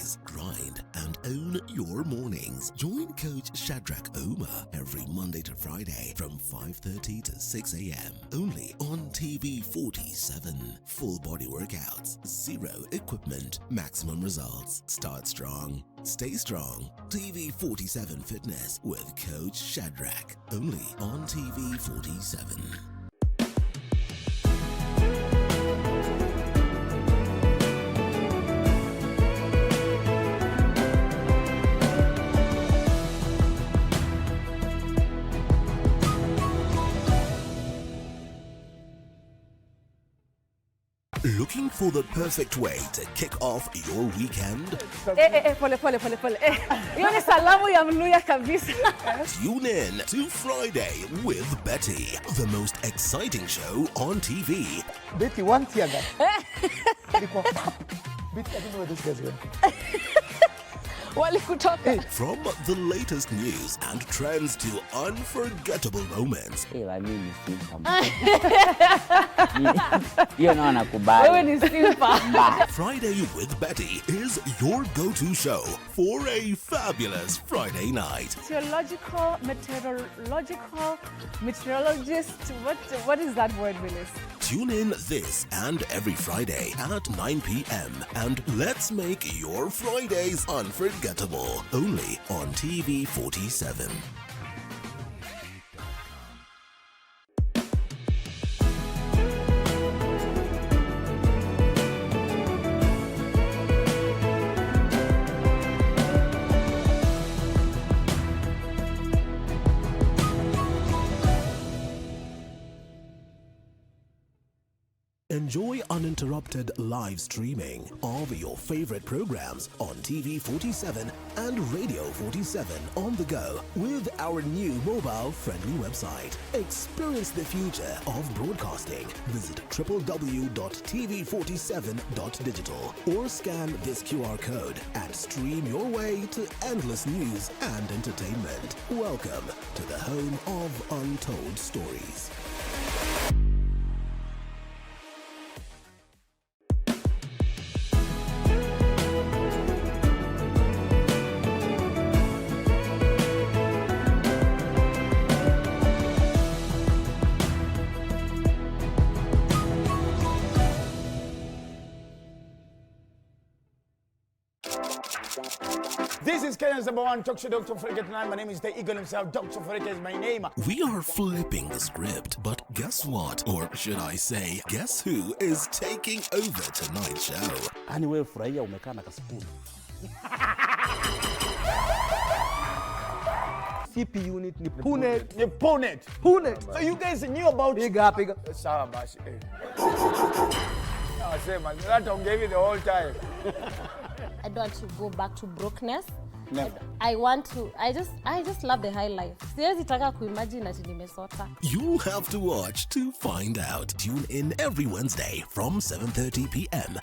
days. Grind and own your mornings. Join Coach Shadrach Oma every Monday to Friday from 5:30 to 6 a.m. only on TV 47. Full body workouts, zero equipment, maximum results. Start strong, stay strong. TV 47 Fitness with Coach Shadrach only on TV 47. Looking for the perfect way to kick off your weekend? Pole. Hiyo ni salamu ya Mluya kabisa. Tune in to Friday with Betty, the most exciting show on TV. Betty, once here, guys. Betty, I don't know where this guy's going. Walikutoka. From the latest news and trends to unforgettable moments. I mean, you know, Wewe ni simpa. Friday with Betty is your go-to show for a fabulous Friday night. Theological, meteorologist. What is that word, Willis? Tune in this and every Friday at 9 p.m. and let's make your Fridays unforgettable. Only on TV 47. Enjoy uninterrupted live streaming of your favorite programs on TV 47 and Radio 47 on the go with our new mobile-friendly website. Experience the future of broadcasting. Visit www.tv47.digital or scan this QR code and stream your way to endless news and entertainment. Welcome to the home of untold stories. This is Kenya's #1 talk show, Dr. Fureke tonight. My name is the Eagle himself. Dr. Fureke is my name. We are flipping the script, but guess what? Or should I say, guess who is taking over tonight's show? Anyway, furahia umekaa na kasipuni. CP unit ni Punet. So you guys knew about Piga. Sawa basi. Sema, that on gave you the whole time. I don't want to go back to brokenness. Never. I just love the high life. Siwezi taka kuimagine ati nimesota. You have to watch to find out. Tune in every Wednesday from 7:30 p.m.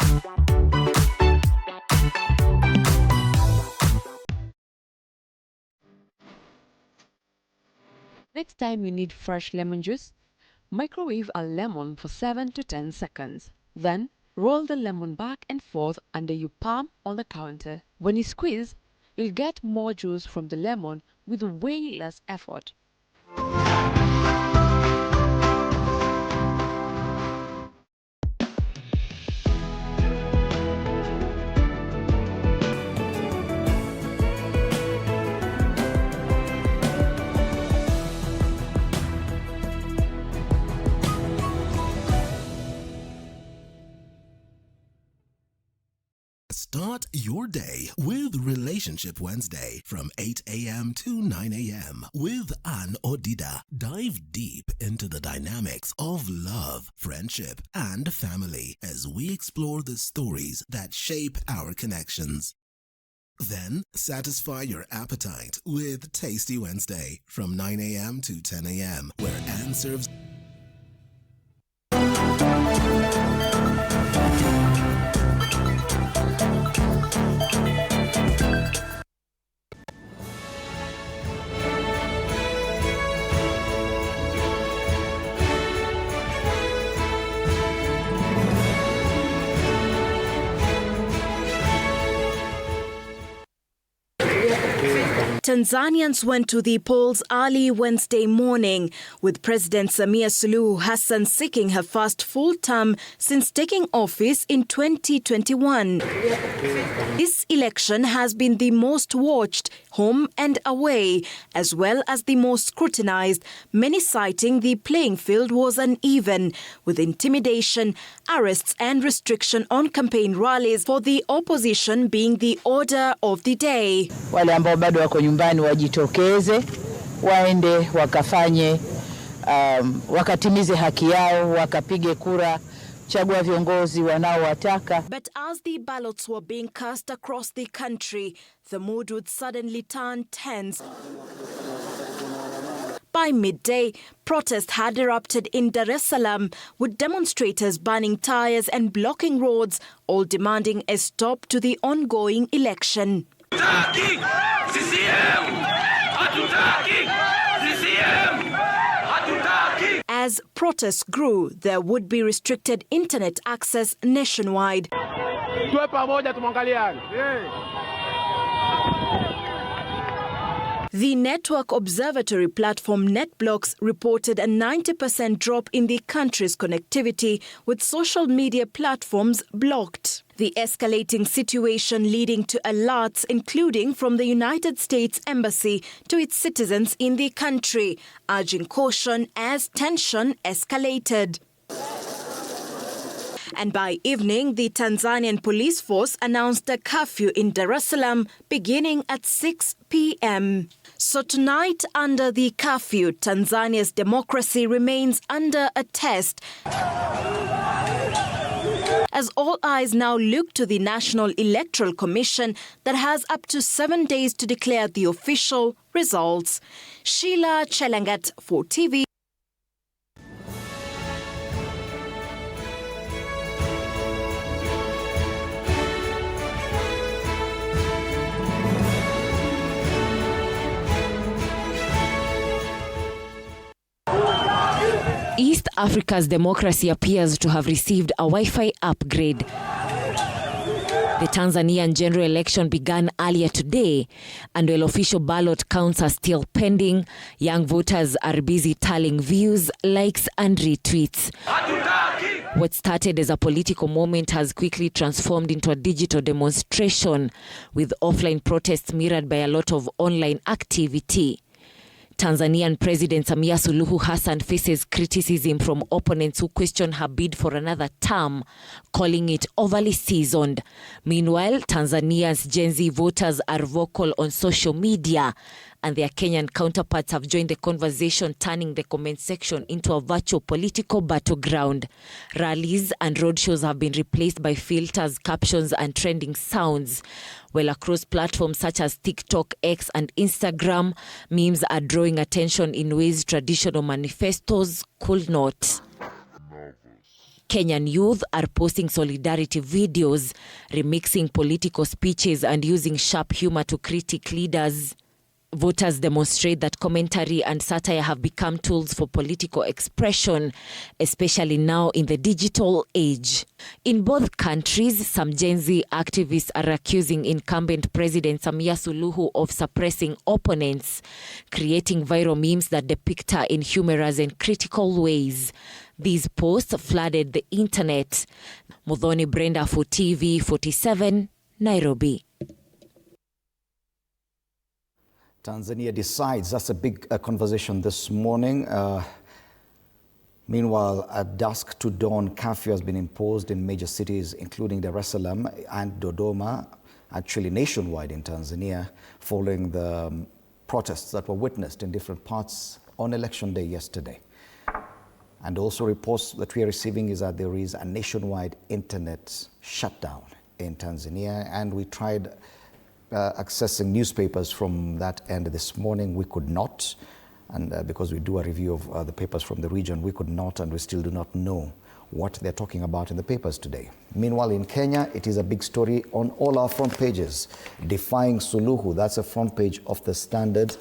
Next time you need fresh lemon juice, microwave a lemon for 7 to 10 seconds. Then, roll the lemon back and forth under your palm on the counter. When you squeeze, you'll get more juice from the lemon with way less effort. Start your day with Relationship Wednesday from 8 a.m. to 9 a.m. with Ann Odida. Dive deep into the dynamics of love, friendship, and family as we explore the stories that shape our connections. Then, satisfy your appetite with Tasty Wednesday from 9 a.m. to 10 a.m. where Ann serves Tanzanians went to the polls early Wednesday morning, with President Samia Suluhu Hassan seeking her first full term since taking office in 2021. This election has been the most watched, home and away, as well as the most scrutinized, many citing the playing field was uneven, with intimidation, arrests and restriction on campaign rallies for the opposition being the order of the day. Wale ambao bado wako nyumbani wajitokeze, waende wakafanye, wakatimize haki yao, wakapige kura, chagua viongozi wanaowataka. But as the ballots were being cast across the country, the mood would suddenly turn tense. By midday, protests had erupted in Dar es Salaam, with demonstrators burning tires and blocking roads, all demanding a stop to the ongoing election. As protests grew, there would be restricted internet access nationwide. The network observatory platform NetBlocks reported a 90% drop in the country's connectivity, with social media platforms blocked. The escalating situation leading to alerts, including from the United States Embassy to its citizens in the country, urging caution as tension escalated. And by evening, the Tanzanian police force announced a curfew in Dar es Salaam beginning at 6 p.m. So tonight, under the curfew, Tanzania's democracy remains under a test, as all eyes now look to the National Electoral Commission that has up to 7 days to declare the official results. Sheila Chelangat for TV. East Africa's democracy appears to have received a Wi-Fi upgrade. The Tanzanian general election began earlier today, and while official ballot counts are still pending, young voters are busy tallying views, likes and retweets. What started as a political moment has quickly transformed into a digital demonstration, with offline protests mirrored by a lot of online activity. Tanzanian President Samia Suluhu Hassan faces criticism from opponents who question her bid for another term, calling it overly seasoned. Meanwhile, Tanzania's Gen Z voters are vocal on social media, and their Kenyan counterparts have joined the conversation, turning the comment section into a virtual political battleground. Rallies and roadshows have been replaced by filters, captions and trending sounds, while across platforms such as TikTok, X and Instagram, memes are drawing attention in ways traditional manifestos could not. Kenyan youth are posting solidarity videos, remixing political speeches and using sharp humor to critique leaders. Voters demonstrate that commentary and satire have become tools for political expression, especially now in the digital age. In both countries, some Gen Z activists are accusing incumbent President Samia Suluhu of suppressing opponents, creating viral memes that depict her in humorous and critical ways. These posts flooded the internet. Muthoni Brenda for TV 47, Nairobi. Tanzania decides. That's a big conversation this morning. Meanwhile, a dusk to dawn curfew has been imposed in major cities, including Dar es Salaam and Dodoma, actually nationwide in Tanzania, following the protests that were witnessed in different parts on election day yesterday. And also reports that we are receiving is that there is a nationwide internet shutdown in Tanzania, and we tried accessing newspapers from that end this morning. We could not, and because we do a review of the papers from the region, we could not, and we still do not know what they're talking about in the papers today. Meanwhile, in Kenya, it is a big story on all our front pages. Defying Suluhu, that's the front page of the Standard.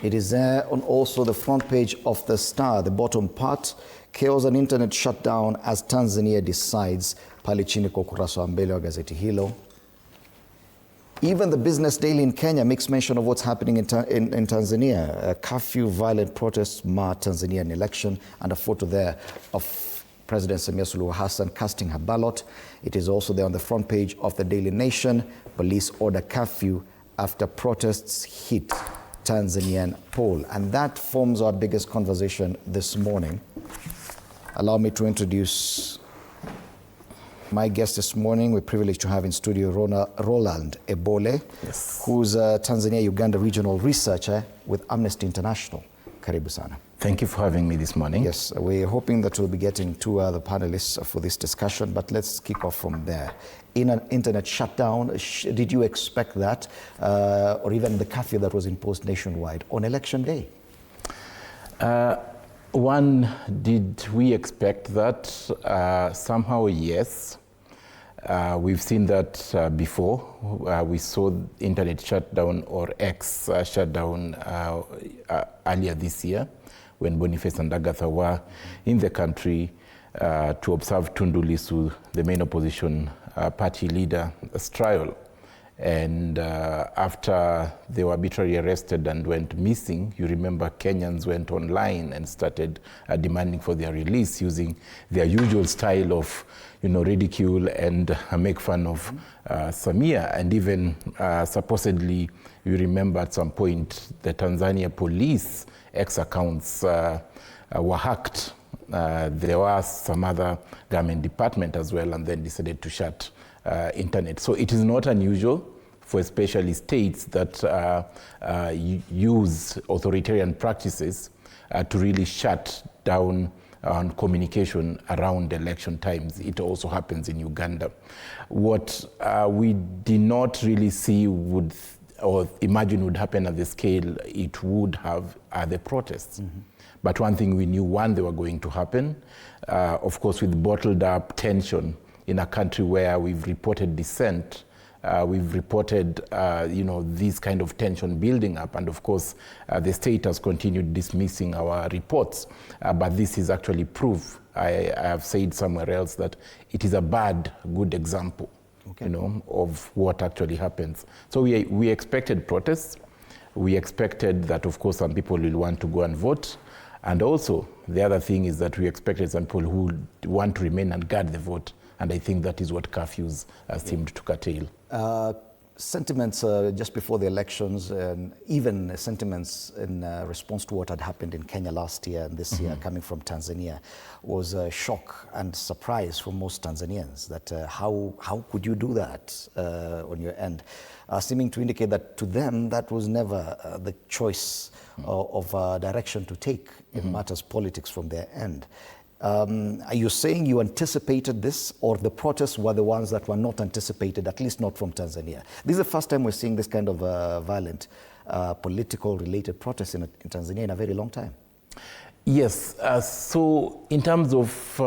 It is there on also the front page of the Star, the bottom part. Chaos and internet shutdown as Tanzania decides. Pale chini kwa ukurasa wa mbele wa gazeti hilo. Even the Business Daily in Kenya makes mention of what's happening in Tanzania. A curfew, violent protests mar Tanzanian election, and a photo there of President Samia Suluhu Hassan casting her ballot. It is also there on the front page of the Daily Nation. Police order curfew after protests hit Tanzanian poll. And that forms our biggest conversation this morning. Allow me to introduce my guest this morning. We're privileged to have in studio Roland Ebole, who's a Tanzania-Uganda regional researcher with Amnesty International. Karibu sana. Thank you for having me this morning. Yes, we're hoping that we'll be getting two other panelists for this discussion, but let's kick off from there. In an internet shutdown, did you expect that, or even the curfew that was imposed nationwide on election day? One, did we expect that? Somehow, yes. We've seen that before. We saw internet shutdown or X shutdown earlier this year when Boniface and Agatha were in the country to observe Tundu Lissu, the main opposition party leader's trial. And after they were arbitrarily arrested and went missing, you remember Kenyans went online and started demanding for their release using their usual style of, ridicule and make fun of Samia. And even supposedly, you remember at some point, the Tanzania police X accounts were hacked. There was some other government department as well, and then decided to shut internet. So it is not unusual for especially states that use authoritarian practices to really shut down on communication around election times. It also happens in Uganda. What we did not really see or imagine would happen at the scale it would have are the protests. Mm-hmm. But one thing we knew, they were going to happen. Of course, with bottled up tension in a country where we've reported dissent, we've reported, this kind of tension building up. And of course, the state has continued dismissing our reports. But this is actually proof. I have said somewhere else that it is a good example, of what actually happens. So we expected protests. We expected that, of course, some people will want to go and vote. And also, the other thing is that we expected some people who want to remain and guard the vote. And I think that is what curfews seemed to curtail. Sentiments just before the elections, and even sentiments in response to what had happened in Kenya last year and this year coming from Tanzania, was a shock and surprise for most Tanzanians that how could you do that on your end, seeming to indicate that to them that was never the choice of direction to take in matters politics from their end. Are you saying you anticipated this, or the protests were the ones that were not anticipated, at least not from Tanzania? This is the first time we're seeing this kind of violent political-related protests in Tanzania in a very long time. Yes. So in terms of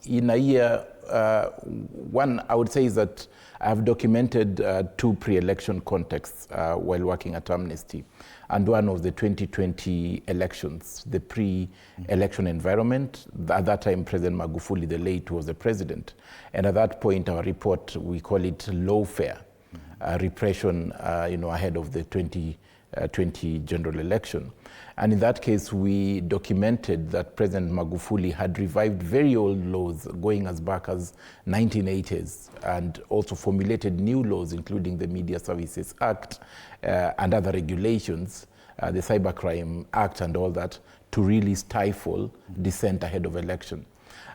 in a year, I would say is that I've documented two pre-election contexts while working at Amnesty. And one of the 2020 elections, the pre-election environment. At that time, President Magufuli, the late, was the president. And at that point, our report, we call it lawfare, repression, ahead of the 2020 general election. And in that case, we documented that President Magufuli had revived very old laws going as back as 1980s, and also formulated new laws, including the Media Services Act and other regulations, the Cybercrime Act and all that, to really stifle dissent ahead of election.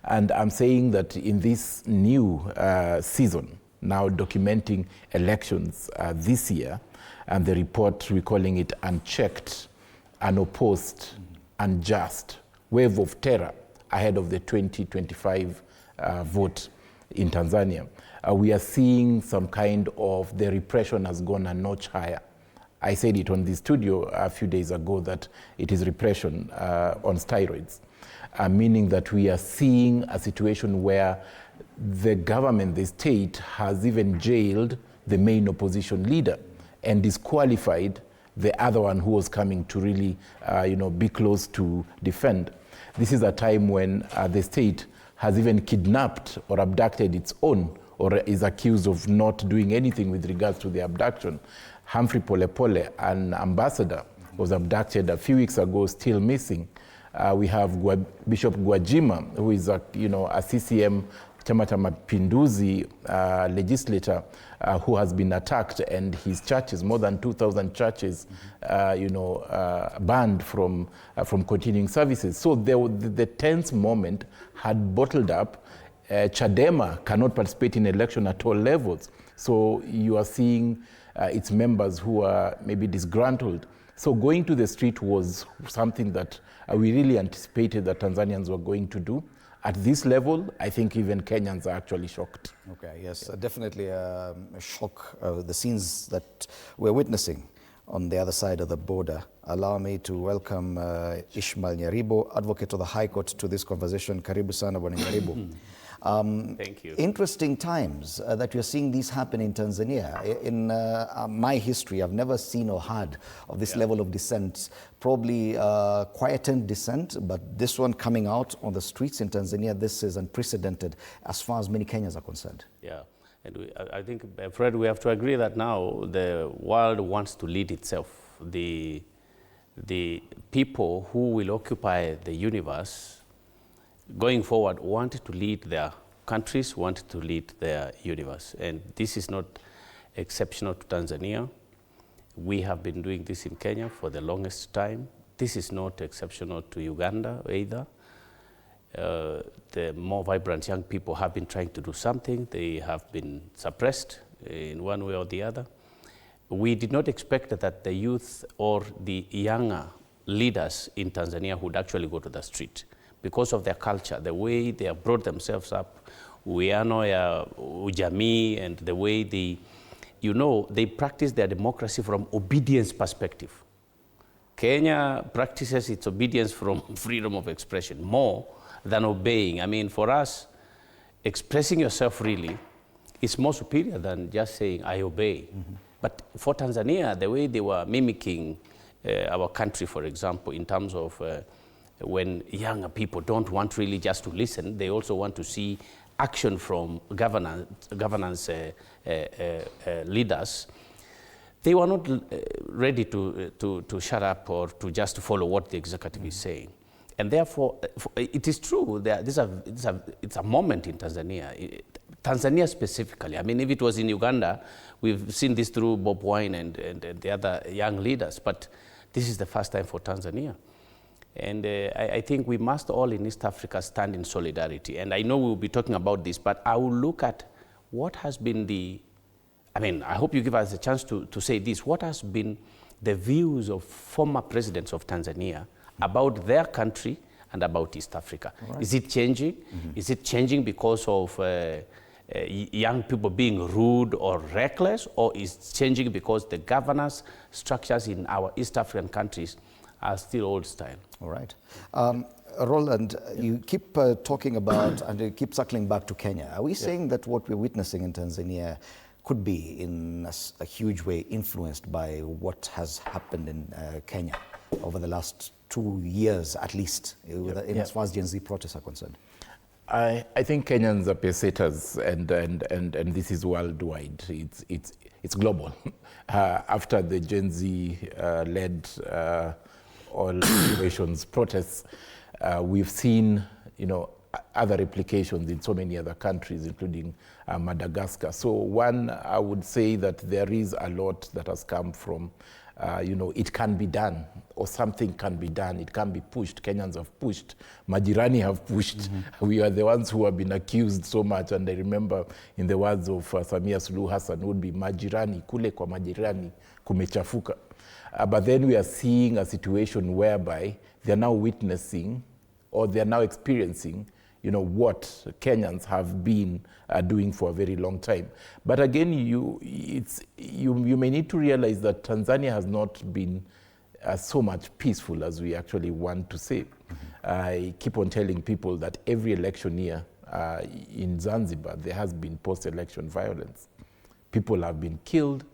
And I'm saying that in this new season, now documenting elections this year, and the report, we're calling it unchecked, unopposed, unjust, wave of terror ahead of the 2025 vote in Tanzania. We are seeing some kind of, the repression has gone a notch higher. I said it on the studio a few days ago that it is repression on steroids, meaning that we are seeing a situation where the government, the state, has even jailed the main opposition leader and disqualified the other one who was coming to really, be close to defend. This is a time when the state has even kidnapped or abducted its own or is accused of not doing anything with regards to the abduction. Humphrey Polepole, an ambassador, was abducted a few weeks ago, still missing. We have Bishop Gwajima, who is a CCM Chama cha Mapinduzi legislator who has been attacked, and his churches, more than 2,000 churches, banned from continuing services. So the tense moment had bottled up. Chadema cannot participate in election at all levels. So you are seeing its members who are maybe disgruntled. So going to the street was something that we really anticipated that Tanzanians were going to do. At this level, I think even Kenyans are actually shocked. Okay, yes, definitely a shock, the scenes that we're witnessing on the other side of the border. Allow me to welcome Ishmael Nyaribo, advocate of the High Court, to this conversation. Karibu sana, Bwana Nyaribo. Thank you. Interesting times that you're seeing these happen in Tanzania. In my history, I've never seen or heard of this level of dissent. Probably quietened dissent, but this one coming out on the streets in Tanzania, this is unprecedented as far as many Kenyans are concerned. Yeah, and I think, Fred, we have to agree that now the world wants to lead itself. The people who will occupy the universe going forward wanted to lead their countries, wanted to lead their universe. And this is not exceptional to Tanzania. We have been doing this in Kenya for the longest time. This is not exceptional to Uganda either. The more vibrant young people have been trying to do something. They have been suppressed in one way or the other. We did not expect that the youth or the younger leaders in Tanzania would actually go to the street, because of their culture, the way they have brought themselves up, uwiano ya ujamii, and the way they practice their democracy from obedience perspective. Kenya practices its obedience from freedom of expression more than obeying. I mean, for us, expressing yourself really is more superior than just saying, I obey. Mm-hmm. But for Tanzania, the way they were mimicking our country, for example, in terms of when younger people don't want really just to listen, they also want to see action from governance leaders. They were not ready to shut up or to just follow what the executive is saying. And therefore, it is true that it's a moment in Tanzania. Tanzania specifically. I mean, if it was in Uganda, we've seen this through Bob Wine and the other young leaders, but this is the first time for Tanzania. And I think we must all in East Africa stand in solidarity. And I know we'll be talking about this, but I will look at what has been I hope you give us a chance to say this. What has been the views of former presidents of Tanzania about their country and about East Africa? Right. Is it changing? Mm-hmm. Is it changing because of young people being rude or reckless? Or is it changing because the governance structures in our East African countries are still old style? All right. Roland, you keep talking about and you keep circling back to Kenya. Are we saying that what we're witnessing in Tanzania could be in a huge way influenced by what has happened in Kenya over the last 2 years at least, as far as Gen Z protests are concerned? I think Kenyans are pesetas, and this is worldwide. It's global. After the Gen Z led all generations protests, we've seen other replications in so many other countries, including Madagascar. So one, I would say that there is a lot that has come from, it can be done, or something can be done. It can be pushed. Kenyans have pushed. Majirani have pushed. Mm-hmm. We are the ones who have been accused so much. And I remember in the words of Samia Suluhu Hassan, would be majirani, kule kwa majirani kumechafuka. But then we are seeing a situation whereby they're now witnessing, or they're now experiencing, what Kenyans have been doing for a very long time. But again, you may need to realize that Tanzania has not been so much peaceful as we actually want to say. Mm-hmm. I keep on telling people that every election year in Zanzibar, there has been post-election violence. People have been killed.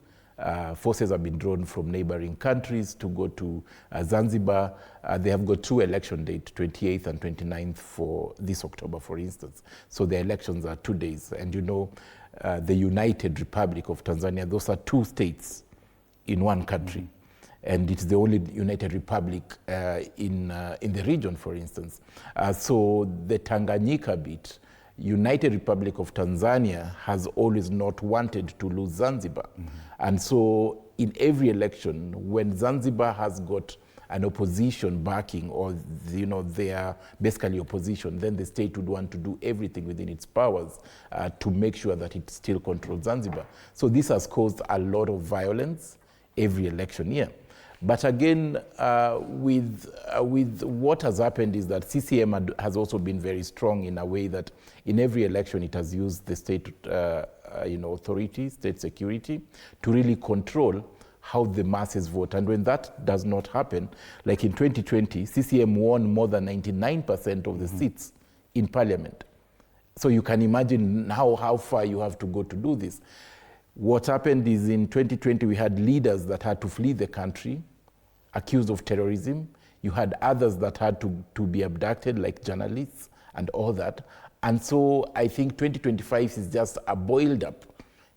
Forces have been drawn from neighboring countries to go to Zanzibar. They have got 2 election dates, 28th and 29th for this October, for instance. So the elections are 2 days. And the United Republic of Tanzania. Those are two states in one country. And it's the only United Republic in the region, for instance. So the Tanganyika bit, United Republic of Tanzania has always not wanted to lose Zanzibar. And so in every election, when Zanzibar has got an opposition backing, or they are basically opposition, then the state would want to do everything within its powers to make sure that it still controls Zanzibar. So this has caused a lot of violence every election year. But again, with what has happened is that CCM has also been very strong in a way that in every election it has used the state authority, state security, to really control how the masses vote. And when that does not happen, like in 2020, CCM won more than 99% of the seats in parliament. So you can imagine now how far you have to go to do this. What happened is in 2020, we had leaders that had to flee the country, accused of terrorism. You had others that had to be abducted, like journalists and all that. And so I think 2025 is just a boiled up,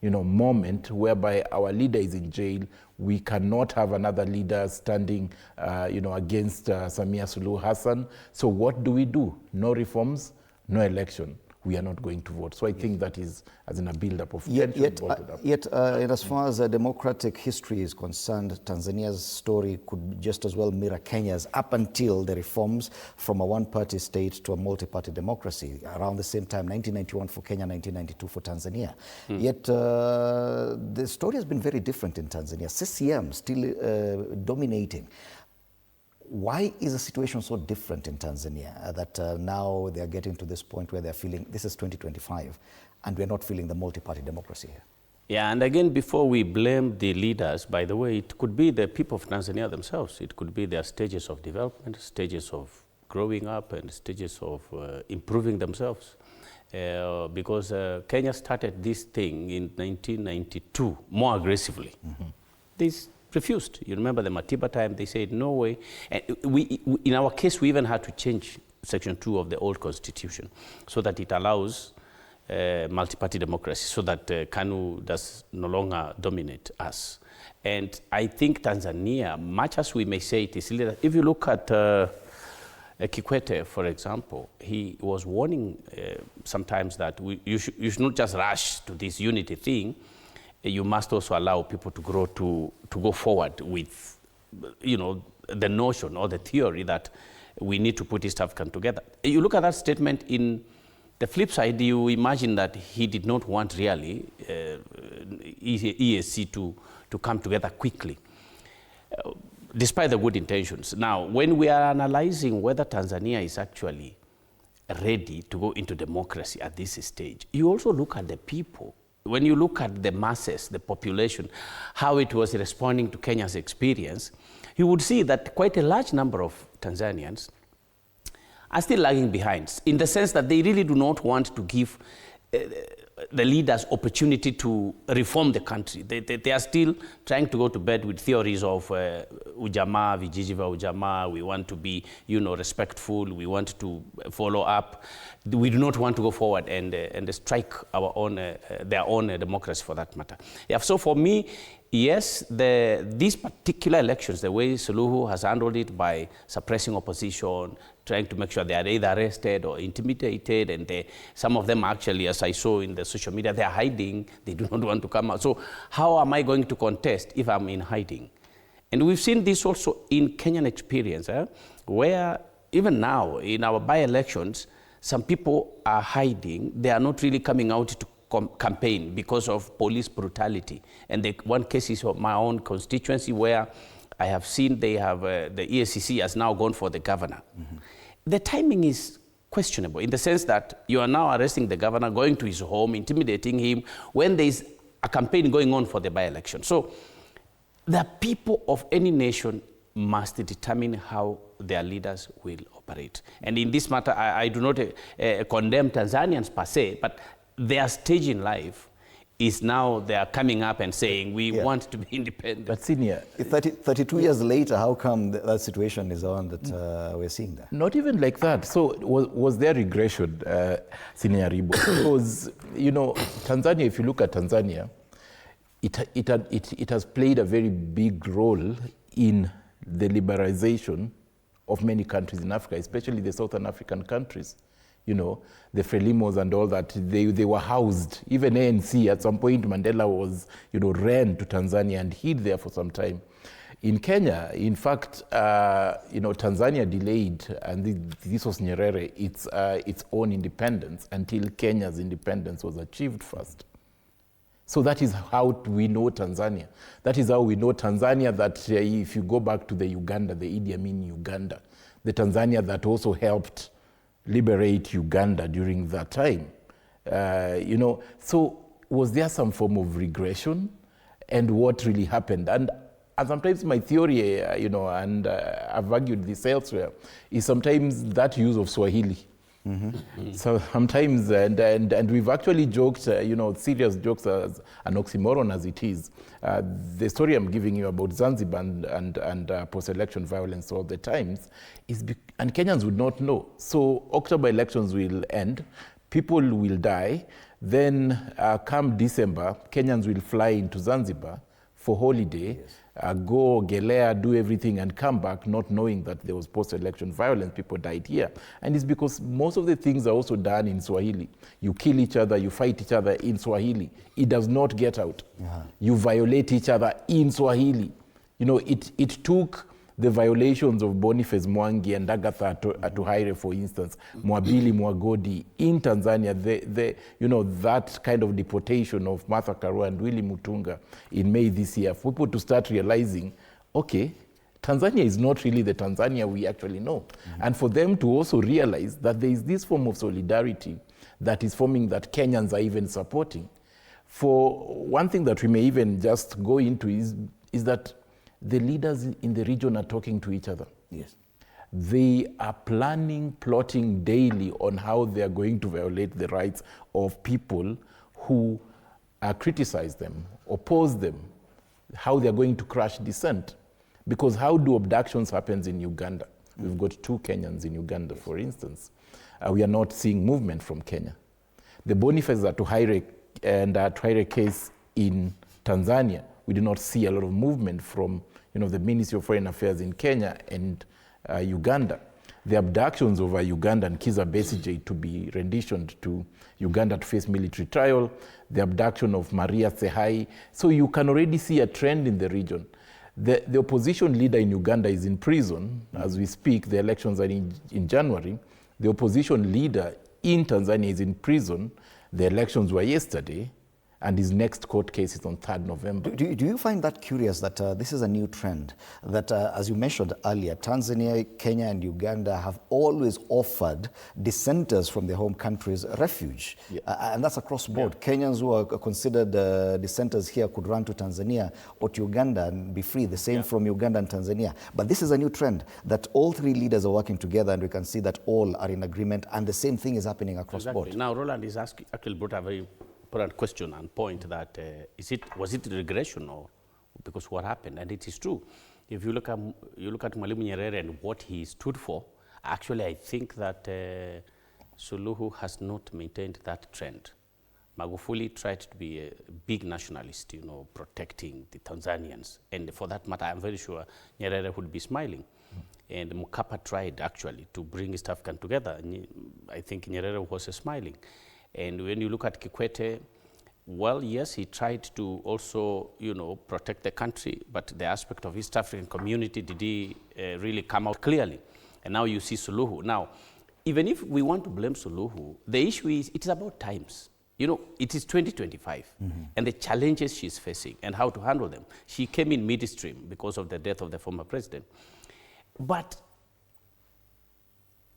moment whereby our leader is in jail. We cannot have another leader standing, against Samia Suluhu Hassan. So what do? No reforms, no election. We are not going to vote. So I think that is as in a build-up of Yet, as far as democratic history is concerned, Tanzania's story could just as well mirror Kenya's up until the reforms from a one-party state to a multi-party democracy. Around the same time, 1991 for Kenya, 1992 for Tanzania. Yet the story has been very different in Tanzania. CCM still dominating. Why is the situation so different in Tanzania that now they're getting to this point where they're feeling this is 2025 and we're not feeling the multi-party democracy here? Yeah, and again, before we blame the leaders, by the way, it could be the people of Tanzania themselves. It could be their stages of development, stages of growing up, and stages of improving themselves. Because Kenya started this thing in 1992 more aggressively. This refused. You remember the Matiba time, they said no way. And in our case, we even had to change Section 2 of the old constitution so that it allows multi-party democracy, so that KANU does no longer dominate us. And I think Tanzania, much as we may say it is illegal, if you look at Kikwete, for example, he was warning sometimes that you should not just rush to this unity thing. You must also allow people to grow, to go forward with, the notion or the theory that we need to put East African together. You look at that statement. In the flip side, you imagine that he did not want really EAC to come together quickly, despite the good intentions. Now, when we are analyzing whether Tanzania is actually ready to go into democracy at this stage, you also look at the people. When you look at the masses, the population, how it was responding to Kenya's experience, you would see that quite a large number of Tanzanians are still lagging behind, in the sense that they really do not want to give the leaders opportunity to reform the country. They are still trying to go to bed with theories of ujamaa, vijiji vya ujamaa. We want to be, respectful. We want to follow up. We do not want to go forward and strike our own, their own democracy, for that matter. Yeah, so for me, yes, these particular elections, the way Suluhu has handled it by suppressing opposition, trying to make sure they are either arrested or intimidated, and some of them actually, as I saw in the social media, they are hiding. They do not want to come out. So how am I going to contest if I'm in hiding? And we've seen this also in Kenyan experience, where even now in our by-elections, some people are hiding. They are not really coming out to campaign because of police brutality. And one case is of my own constituency, where I have seen they have, the EACC has now gone for the governor. The timing is questionable, in the sense that you are now arresting the governor, going to his home, intimidating him, when there is a campaign going on for the by-election. So the people of any nation must determine how their leaders will operate. And in this matter, I do not condemn Tanzanians per se, but their stage in life is now they are coming up and saying we want to be independent. But senior, 32 years later, how come that situation is on that we're seeing there? Not even like that. So was there regression, Senior Ribo? Because, you know, Tanzania, if you look at Tanzania, it has played a very big role in the liberalization of many countries in Africa, especially the Southern African countries. You know, the Frelimos and all that, they were housed. Even ANC, at some point, Mandela was, you know, ran to Tanzania and hid there for some time. In Kenya, in fact, you know, Tanzania delayed, and this was Nyerere, its own independence until Kenya's independence was achieved first. So that is how we know Tanzania. That is how we know Tanzania, that if you go back to the Uganda, the Idi Amin Uganda, the Tanzania that also helped liberate Uganda during that time. You know, so was there some form of regression, and what really happened? And sometimes my theory, you know, and I've argued this elsewhere, is sometimes that use of Swahili. So sometimes, and we've actually joked, you know, serious jokes as an oxymoron as it is. The story I'm giving you about Zanzibar and post-election violence all the times is, and Kenyans would not know. So October elections will end, people will die, then come December, Kenyans will fly into Zanzibar for holiday, go Gelea, do everything, and come back not knowing that there was post-election violence, people died here. And it's because most of the things are also done in Swahili. You kill each other, you fight each other in Swahili. It does not get out. You violate each other in Swahili. You know, it took the violations of Boniface Mwangi and Agatha Atuhaire, for instance, Mwabili Mwagodi in Tanzania, you know, that kind of deportation of Martha Karua and Willy Mutunga in May this year, for people to start realizing, okay, Tanzania is not really the Tanzania we actually know. And for them to also realize that there is this form of solidarity that is forming, that Kenyans are even supporting. For one thing that we may even just go into is that the leaders in the region are talking to each other. Yes. They are planning, plotting daily on how they are going to violate the rights of people who criticize them, oppose them, how they are going to crush dissent. Because how do abductions happen in Uganda? We've got 2 Kenyans in Uganda, for instance. We are not seeing movement from Kenya. The Boniface Atuhaire and Atuhaire case in Tanzania, we do not see a lot of movement from, you know, the Ministry of Foreign Affairs in Kenya and Uganda. The abductions of Uganda and Kizza Besigye to be renditioned to Uganda to face military trial, the abduction of Maria Sehai. So you can already see a trend in the region. The opposition leader in Uganda is in prison as we speak. The elections are in January. The opposition leader in Tanzania is in prison. The elections were yesterday, and his next court case is on 3rd November. Do you find that curious that this is a new trend? That, as you mentioned earlier, Tanzania, Kenya, and Uganda have always offered dissenters from their home countries refuge. And that's across board. Kenyans who are considered dissenters here could run to Tanzania or to Uganda and be free. The same from Uganda and Tanzania. But this is a new trend that all 3 leaders are working together, and we can see that all are in agreement, and the same thing is happening across board. Now, Roland is actually brought a very important question and point that was it regression, or because what happened? And it is true. If you look at Mwalimu Nyerere and what he stood for, actually I think that Suluhu has not maintained that trend. Magufuli tried to be a big nationalist, you know, protecting the Tanzanians, and for that matter, I'm very sure Nyerere would be smiling. And Mkapa tried actually to bring East African together. I think Nyerere was smiling. And when you look at Kikwete, well, yes, he tried to also, you know, protect the country, but the aspect of East African community, did he really come out clearly? And now you see Suluhu. Now, even if we want to blame Suluhu, the issue is, it is about times. You know, it is 2025, and the challenges she's facing and how to handle them. She came in midstream because of the death of the former president. But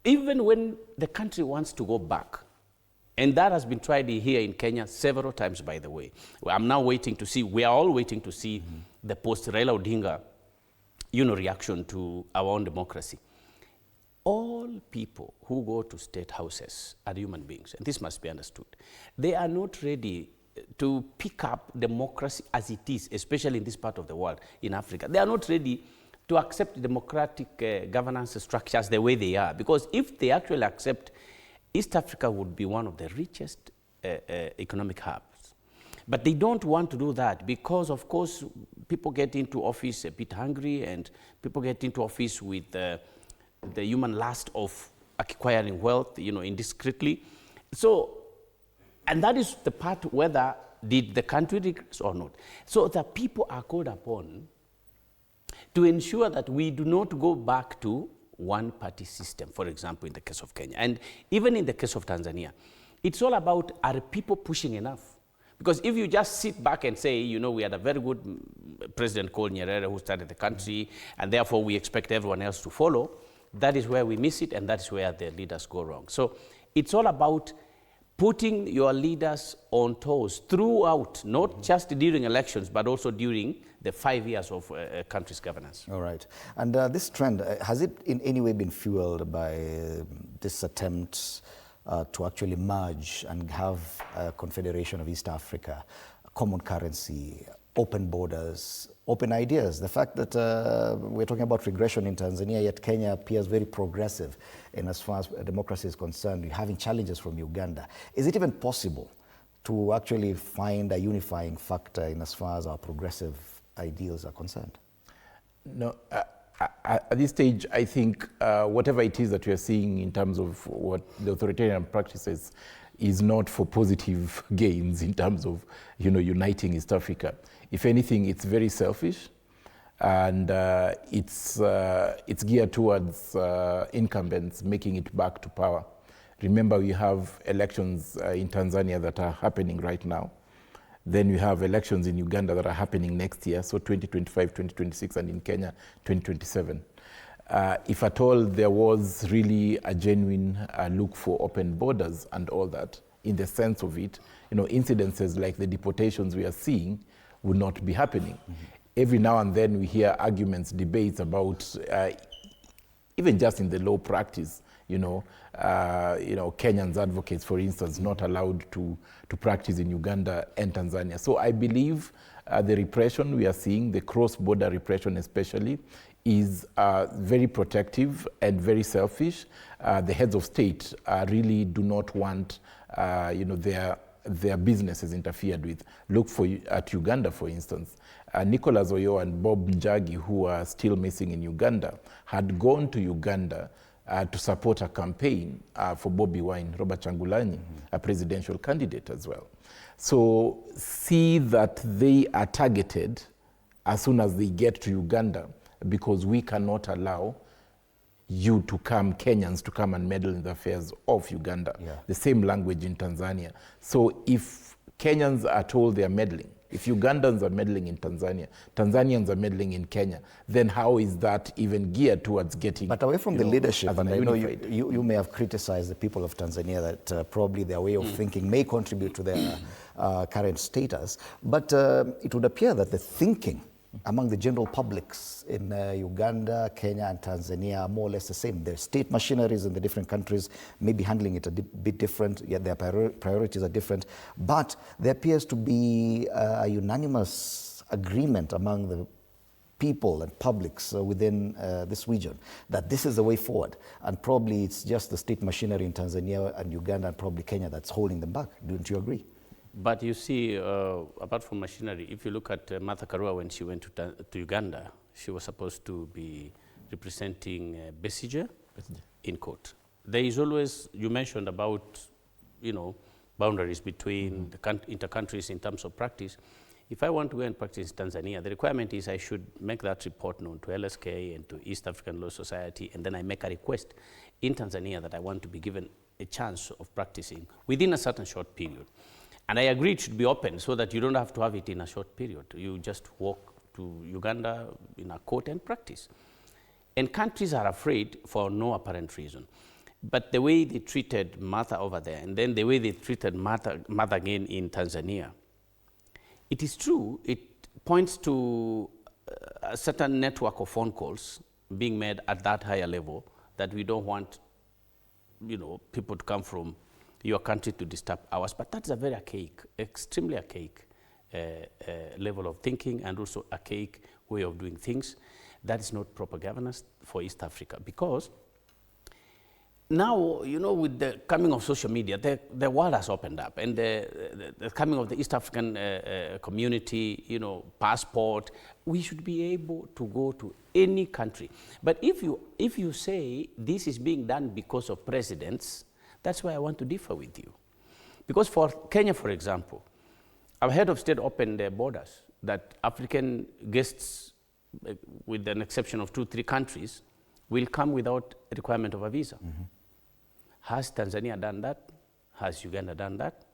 even when the country wants to go back, and that has been tried here in Kenya several times, by the way. I'm now waiting to see, we are all waiting to see the post-Raila Odinga, you know, reaction to our own democracy. All people who go to state houses are human beings, and this must be understood. They are not ready to pick up democracy as it is, especially in this part of the world, in Africa. They are not ready to accept democratic governance structures the way they are, because if they actually accept, East Africa would be one of the richest economic hubs. But they don't want to do that because, of course, people get into office a bit hungry, and people get into office with the human lust of acquiring wealth, indiscreetly. So, and that is the part whether did the country regress or not. So the people are called upon to ensure that we do not go back to one-party system, for example, in the case of Kenya. And even in the case of Tanzania, it's all about, are people pushing enough? Because if you just sit back and say, we had a very good president called Nyerere who started the country, and therefore we expect everyone else to follow, that is where we miss it, and that is where the leaders go wrong. So it's all about putting your leaders on toes throughout, not just during elections, but also during the 5 years of a country's governance. All right. And this trend, has it in any way been fueled by this attempt to actually merge and have a confederation of East Africa, a common currency, open borders, open ideas? The fact that we're talking about regression in Tanzania, yet Kenya appears very progressive in as far as democracy is concerned, you're having challenges from Uganda. Is it even possible to actually find a unifying factor in as far as our progressive ideals are concerned? No, at this stage, I think whatever it is that we are seeing in terms of what the authoritarian practices is not for positive gains in terms of, uniting East Africa. If anything, it's very selfish, and it's geared towards incumbents making it back to power. Remember, we have elections in Tanzania that are happening right now. Then we have elections in Uganda that are happening next year, so 2025, 2026, and in Kenya, 2027. If at all there was really a genuine look for open borders and all that, in the sense of it, incidences like the deportations we are seeing would not be happening. Every now and then we hear arguments, debates about, even just in the law practice, Kenyans advocates, for instance, not allowed to practice in Uganda and Tanzania. So I believe the repression we are seeing, the cross-border repression especially, is very protective and very selfish. The heads of state really do not want, their businesses interfered with. Look at Uganda, for instance. Nicholas Oyo and Bob Njagi, who are still missing in Uganda, had gone to Uganda to support a campaign for Bobi Wine, Robert Changulanyi, a presidential candidate as well. So see that they are targeted as soon as they get to Uganda, because we cannot allow you to come, Kenyans, to come and meddle in the affairs of Uganda. Yeah. The same language in Tanzania. So if Kenyans are told they are meddling, if Ugandans are meddling in Tanzania, Tanzanians are meddling in Kenya, then how is that even geared towards getting... But away from the leadership, and I know you may have criticized the people of Tanzania that probably their way of thinking may contribute to their current status, but it would appear that the thinking among the general publics in Uganda, Kenya, and Tanzania are more or less the same. Their state machineries in the different countries may be handling it a bit different, yet their priorities are different. But there appears to be a unanimous agreement among the people and publics within this region that this is the way forward. And probably it's just the state machinery in Tanzania and Uganda and probably Kenya that's holding them back. Don't you agree? But you see, apart from machinery, if you look at Martha Karua when she went to Uganda, she was supposed to be representing Besigye in court. There is always, you mentioned about, boundaries between the inter-countries in terms of practice. If I want to go and practice in Tanzania, the requirement is I should make that report known to LSK and to East African Law Society, and then I make a request in Tanzania that I want to be given a chance of practicing within a certain short period. And I agree it should be open so that you don't have to have it in a short period. You just walk to Uganda in a court and practice. And countries are afraid for no apparent reason. But the way they treated Martha over there, and then the way they treated Martha again in Tanzania, it is true, it points to a certain network of phone calls being made at that higher level that we don't want, people to come from your country to disturb ours. But that's a very archaic, extremely archaic level of thinking, and also archaic way of doing things. That is not proper governance for East Africa, because now, you know, with the coming of social media, the world has opened up, and the coming of the East African community, you know, passport, we should be able to go to any country. But if you say this is being done because of presidents, that's why I want to differ with you. Because for Kenya, for example, our head of state opened their borders that African guests, with an exception of 2-3 countries, will come without a requirement of a visa. Mm-hmm. Has Tanzania done that? Has Uganda done that?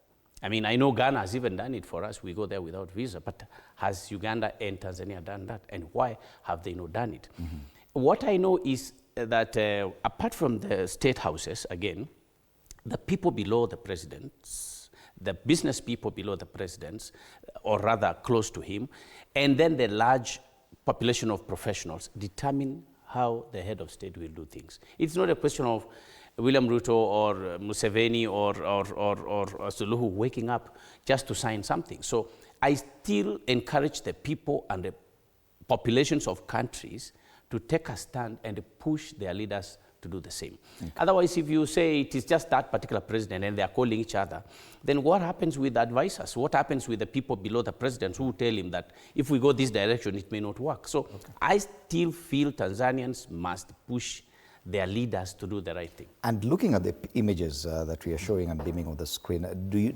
I mean, I know Ghana has even done it for us. We go there without visa. But has Uganda and Tanzania done that? And why have they not done it? Mm-hmm. What I know is that apart from the state houses, again, the people below the presidents, the business people below the presidents, or rather close to him, and then the large population of professionals determine how the head of state will do things. It's not a question of William Ruto or Museveni or Suluhu waking up just to sign something. So I still encourage the people and the populations of countries to take a stand and push their leaders to do the same. Okay. Otherwise, if you say it is just that particular president and they are calling each other, then what happens with the advisors? What happens with the people below the president who tell him that if we go this direction, it may not work? So okay. I still feel Tanzanians must push their leaders to do the right thing. And looking at the images that we are showing and beaming on the screen,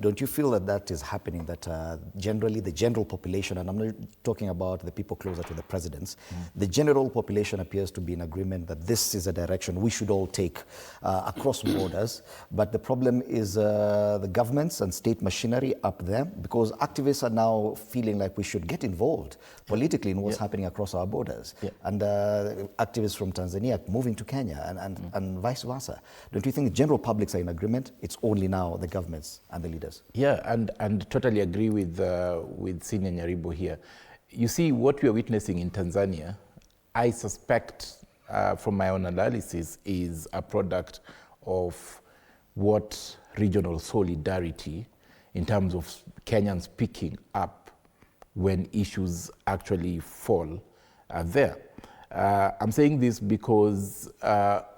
don't you feel that that is happening, that generally the general population, and I'm not talking about the people closer to the presidents, the general population appears to be in agreement that this is a direction we should all take across borders, but the problem is the governments and state machinery up there, because activists are now feeling like we should get involved politically in what's happening across our borders. And activists from Tanzania moving to Kenya, and vice versa. Don't you think the general publics are in agreement? It's only now the governments and the leaders. Yeah, and totally agree with Senior Nyaribo here. You see, what we are witnessing in Tanzania, I suspect from my own analysis, is a product of what regional solidarity in terms of Kenyans picking up when issues actually fall there. I'm saying this because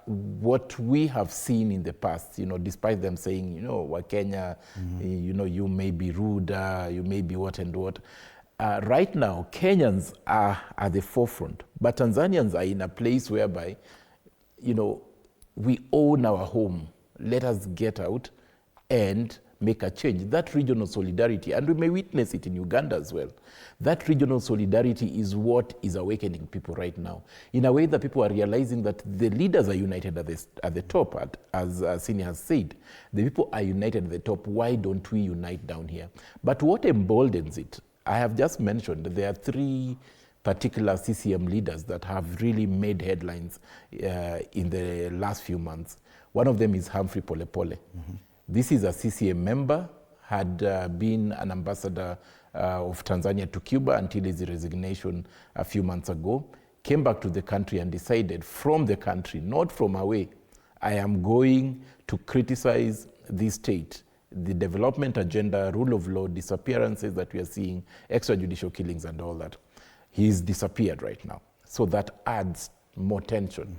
what we have seen in the past, you know, despite them saying, you know, Kenya, you know, you may be rude, you may be what and what. Right now, Kenyans are at the forefront, but Tanzanians are in a place whereby, you know, we own our home. Let us get out and make a change. That regional solidarity, and we may witness it in Uganda as well, that regional solidarity is what is awakening people right now. In a way that people are realizing that the leaders are united at the top, as Senior has said. The people are united at the top. Why don't we unite down here? But what emboldens it, I have just mentioned that there are 3 particular CCM leaders that have really made headlines in the last few months. One of them is Humphrey Polepole. This is a CCM member, had been an ambassador of Tanzania to Cuba until his resignation a few months ago, came back to the country and decided from the country, not from away, I am going to criticize this state, the development agenda, rule of law, disappearances that we are seeing, extrajudicial killings and all that. He's disappeared right now. So that adds more tension.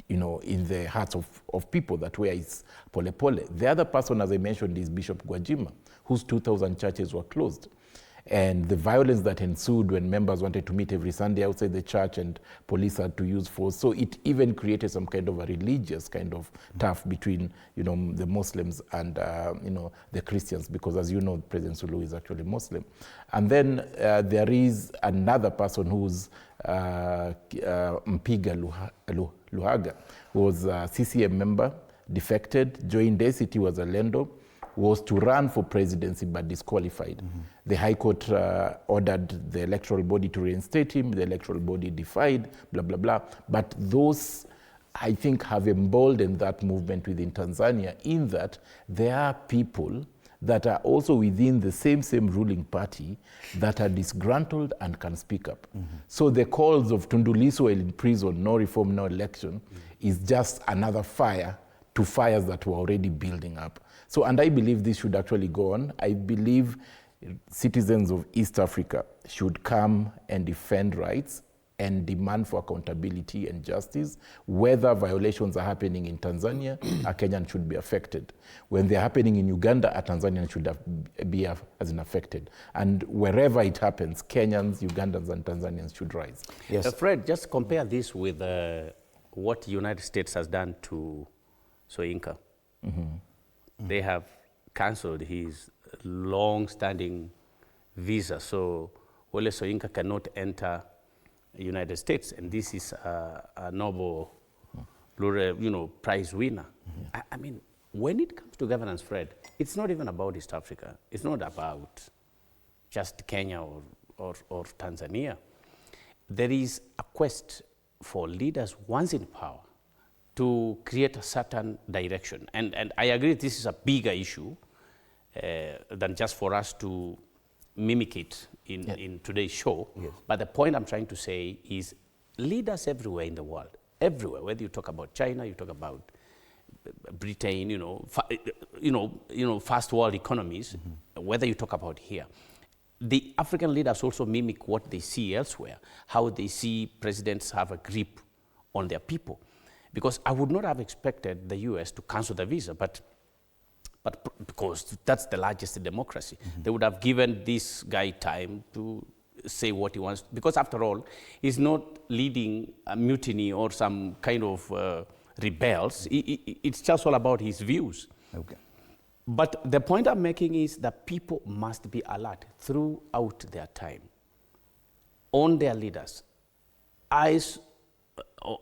You know, in the hearts of people, that where is Polepole. The other person, as I mentioned, is Bishop Gwajima, whose 2,000 churches were closed. And the violence that ensued when members wanted to meet every Sunday outside the church and police had to use force. So it even created some kind of a religious kind of turf between, you know, the Muslims and, you know, the Christians, because as you know, President Suluhu is actually Muslim. And then there is another person who's Mpiga Luhaga, who was a CCM member, defected, joined DStv, was a Lendo, was to run for presidency but disqualified. The High Court ordered the electoral body to reinstate him. The electoral body defied, blah, blah, blah. But those, I think, have emboldened that movement within Tanzania, in that there are people that are also within the same ruling party that are disgruntled and can speak up. So the calls of Tundu Lissu in prison, no reform, no election, is just another fire to fires that were already building up. So, and I believe this should actually go on. I believe citizens of East Africa should come and defend rights and demand for accountability and justice. Whether violations are happening in Tanzania, a Kenyan should be affected. When they're happening in Uganda, a Tanzanian should be affected. And wherever it happens, Kenyans, Ugandans, and Tanzanians should rise. Yes. Fred, just compare this with what the United States has done to Soyinka. They have cancelled his long-standing visa, so Wole Soyinka cannot enter the United States, and this is a Nobel, prize winner. I mean, when it comes to governance, Fred, it's not even about East Africa. It's not about just Kenya or Tanzania. There is a quest for leaders once in power to create a certain direction. And I agree this is a bigger issue than just for us to mimic it in today's show. Yes. But the point I'm trying to say is leaders everywhere in the world, everywhere, whether you talk about China, you talk about Britain, first world economies, whether you talk about here, the African leaders also mimic what they see elsewhere, how they see presidents have a grip on their people. Because I would not have expected the US to cancel the visa, but because that's the largest democracy. They would have given this guy time to say what he wants, because after all, he's not leading a mutiny or some kind of rebels. It's just all about his views. Okay. But the point I'm making is that people must be alert throughout their time, on their leaders, eyes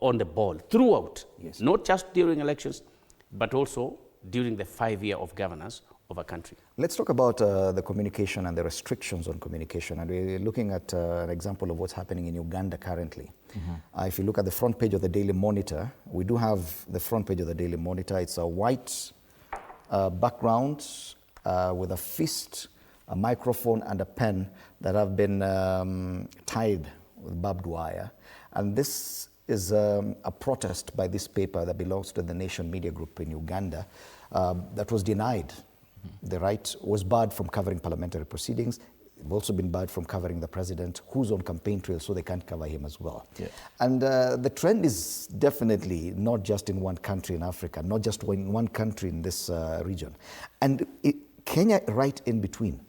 on the ball, throughout, yes. Not just during elections, but also during the 5 years of governance of a country. Let's talk about the communication and the restrictions on communication. And we're looking at an example of what's happening in Uganda currently. If you look at the front page of the Daily Monitor, we do have the front page of the Daily Monitor. It's a white background with a fist, a microphone, and a pen that have been tied with barbed wire. And this is a protest by this paper that belongs to the Nation Media Group in Uganda that was denied. The right was barred from covering parliamentary proceedings. They've also been barred from covering the president, who's on campaign trail, so they can't cover him as well. Yeah. And the trend is definitely not just in one country in Africa, not just in one country in this region. And Kenya right in between.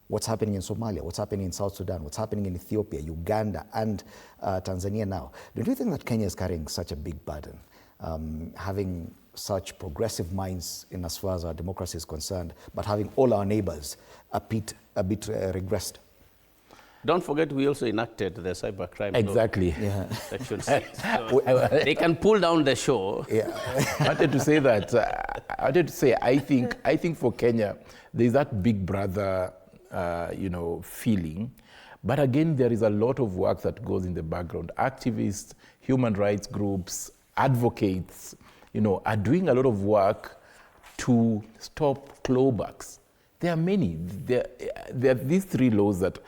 What's happening in Somalia, what's happening in South Sudan, what's happening in Ethiopia, Uganda, and Tanzania now. Don't you think that Kenya is carrying such a big burden, having such progressive minds in as far as our democracy is concerned, but having all our neighbors a bit regressed? Don't forget, we also enacted the cybercrime law. Exactly. Yeah. Section 6. So they can pull down the show. Yeah. I wanted to say that. I think for Kenya, there's that big brother feeling. But again, there is a lot of work that goes in the background. Activists, human rights groups, advocates, are doing a lot of work to stop clawbacks. There are many. There are these three laws that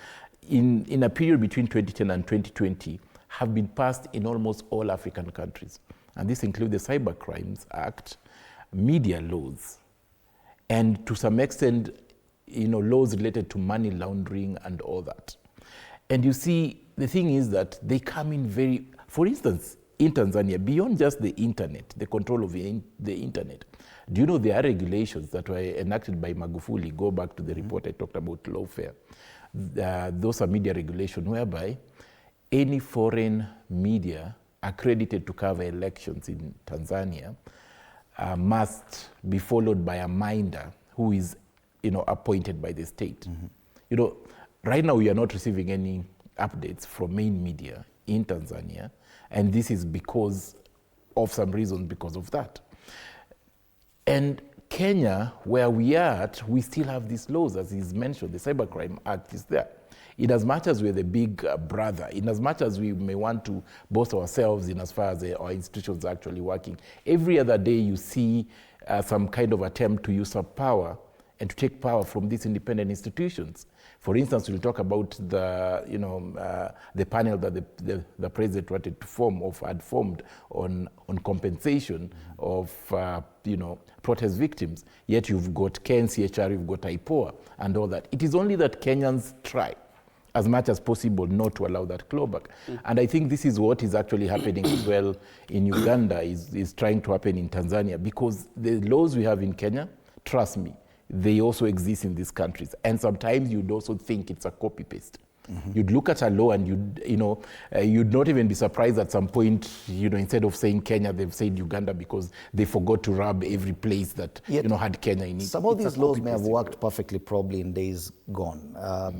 in a period between 2010 and 2020 have been passed in almost all African countries. And this includes the Cyber Crimes Act, media laws, and to some extent, laws related to money laundering and all that. And you see, the thing is that they come in for instance, in Tanzania, beyond just the internet, the control of the internet, do you know there are regulations that were enacted by Magufuli, go back to the report I talked about, lawfare. Those are media regulations whereby any foreign media accredited to cover elections in Tanzania must be followed by a minder who is appointed by the state. Right now we are not receiving any updates from main media in Tanzania, and this is because of some reasons because of that. And Kenya, where we are at, we still have these laws, as is mentioned, the Cybercrime Act is there. In as much as we're the big brother, in as much as we may want to boast ourselves in as far as our institutions are actually working, every other day you see some kind of attempt to usurp power and to take power from these independent institutions. For instance, we'll talk about the panel that the president wanted to form or had formed on compensation of protest victims. Yet you've got KNCHR, you've got IPOA and all that. It is only that Kenyans try as much as possible not to allow that clawback. And I think this is what is actually happening as well in Uganda, is trying to happen in Tanzania, because the laws we have in Kenya, trust me, they also exist in these countries. And sometimes you'd also think it's a copy-paste. You'd look at a law and you'd not even be surprised at some point, instead of saying Kenya, they've said Uganda, because they forgot to rub every place that had Kenya in it. Some of these laws may have worked perfectly probably in days gone.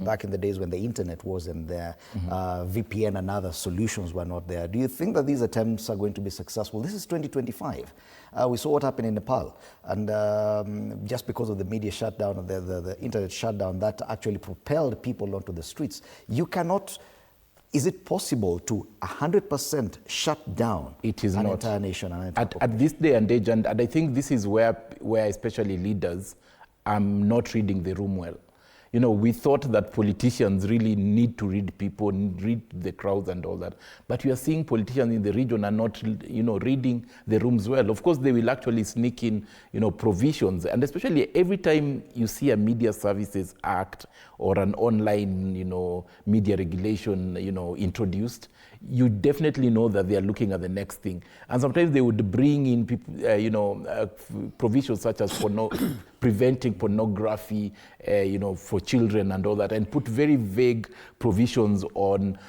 Back in the days when the internet wasn't there, VPN and other solutions were not there. Do you think that these attempts are going to be successful? This is 2025. We saw what happened in Nepal, and just because of the media shutdown, the internet shutdown, that actually propelled people onto the streets. You cannot, is it possible to 100% shut down an entire nation? At this day and age, and I think this is where especially leaders are not reading the room well. We thought that politicians really need to read people, read the crowds and all that. But we are seeing politicians in the region are not, reading the rooms well. Of course, they will actually sneak in, provisions. And especially every time you see a Media Services Act or an online, media regulation, introduced, you definitely know that they are looking at the next thing. And sometimes they would bring in people, provisions such as preventing pornography, for children and all that, and put very vague provisions on,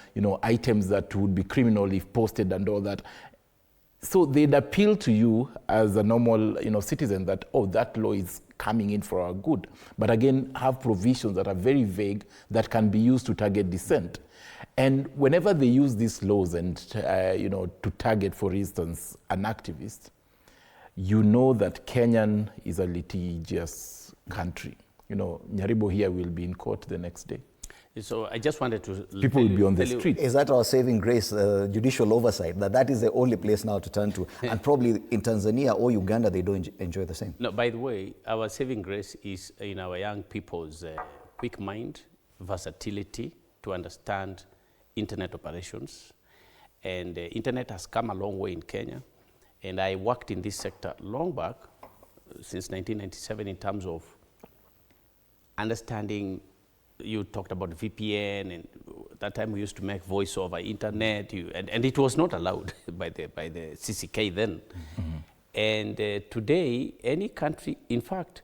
items that would be criminal if posted and all that. So they'd appeal to you as a normal, citizen that, oh, that law is coming in for our good. But again, have provisions that are very vague that can be used to target dissent. And whenever they use these laws and, to target, for instance, an activist, you know that Kenyan is a litigious country. Nyaribo here will be in court the next day. So I just wanted to... People will be on the street. Is that our saving grace, judicial oversight, that is the only place now to turn to? And probably in Tanzania or Uganda, they don't enjoy the same. No, by the way, our saving grace is in our young people's quick mind, versatility to understand internet operations. And internet has come a long way in Kenya. And I worked in this sector long back, since 1997, in terms of understanding. You talked about VPN, and that time we used to make voice over internet, and it was not allowed by the CCK then. And today, any country, in fact,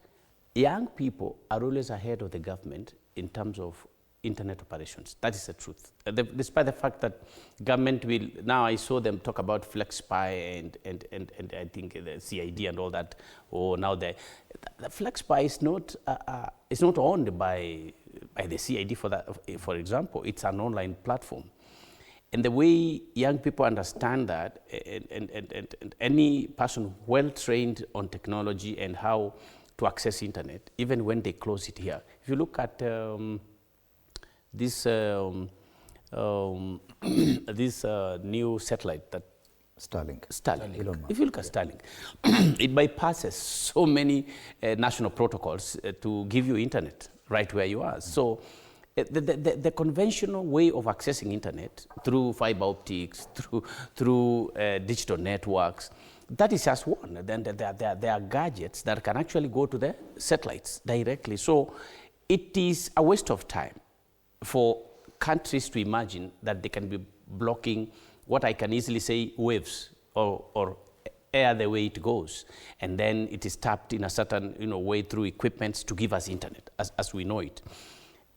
young people are always ahead of the government in terms of internet operations. That is the truth. Despite the fact that government will, now I saw them talk about FlexSpy and I think the CID and all that. Oh, now the FlexSpy is not owned by the CID for that. For example, it's an online platform. And the way young people understand that, and any person well trained on technology and how to access internet, even when they close it here. If you look at this new satellite that Starlink. If you look at Starlink, it bypasses so many national protocols to give you internet right where you are. So the conventional way of accessing internet through fiber optics, through digital networks, that is just one. Then there are gadgets that can actually go to the satellites directly. So it is a waste of time for countries to imagine that they can be blocking what I can easily say waves or air the way it goes, and then it is tapped in a certain way through equipments to give us internet as we know it.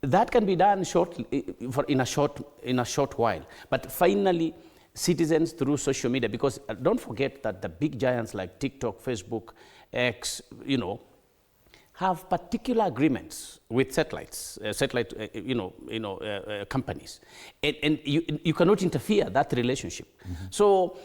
That can be done in a short while, but finally citizens through social media, because don't forget that the big giants like TikTok, Facebook, X, have particular agreements with satellite companies, and you cannot interfere that relationship. So,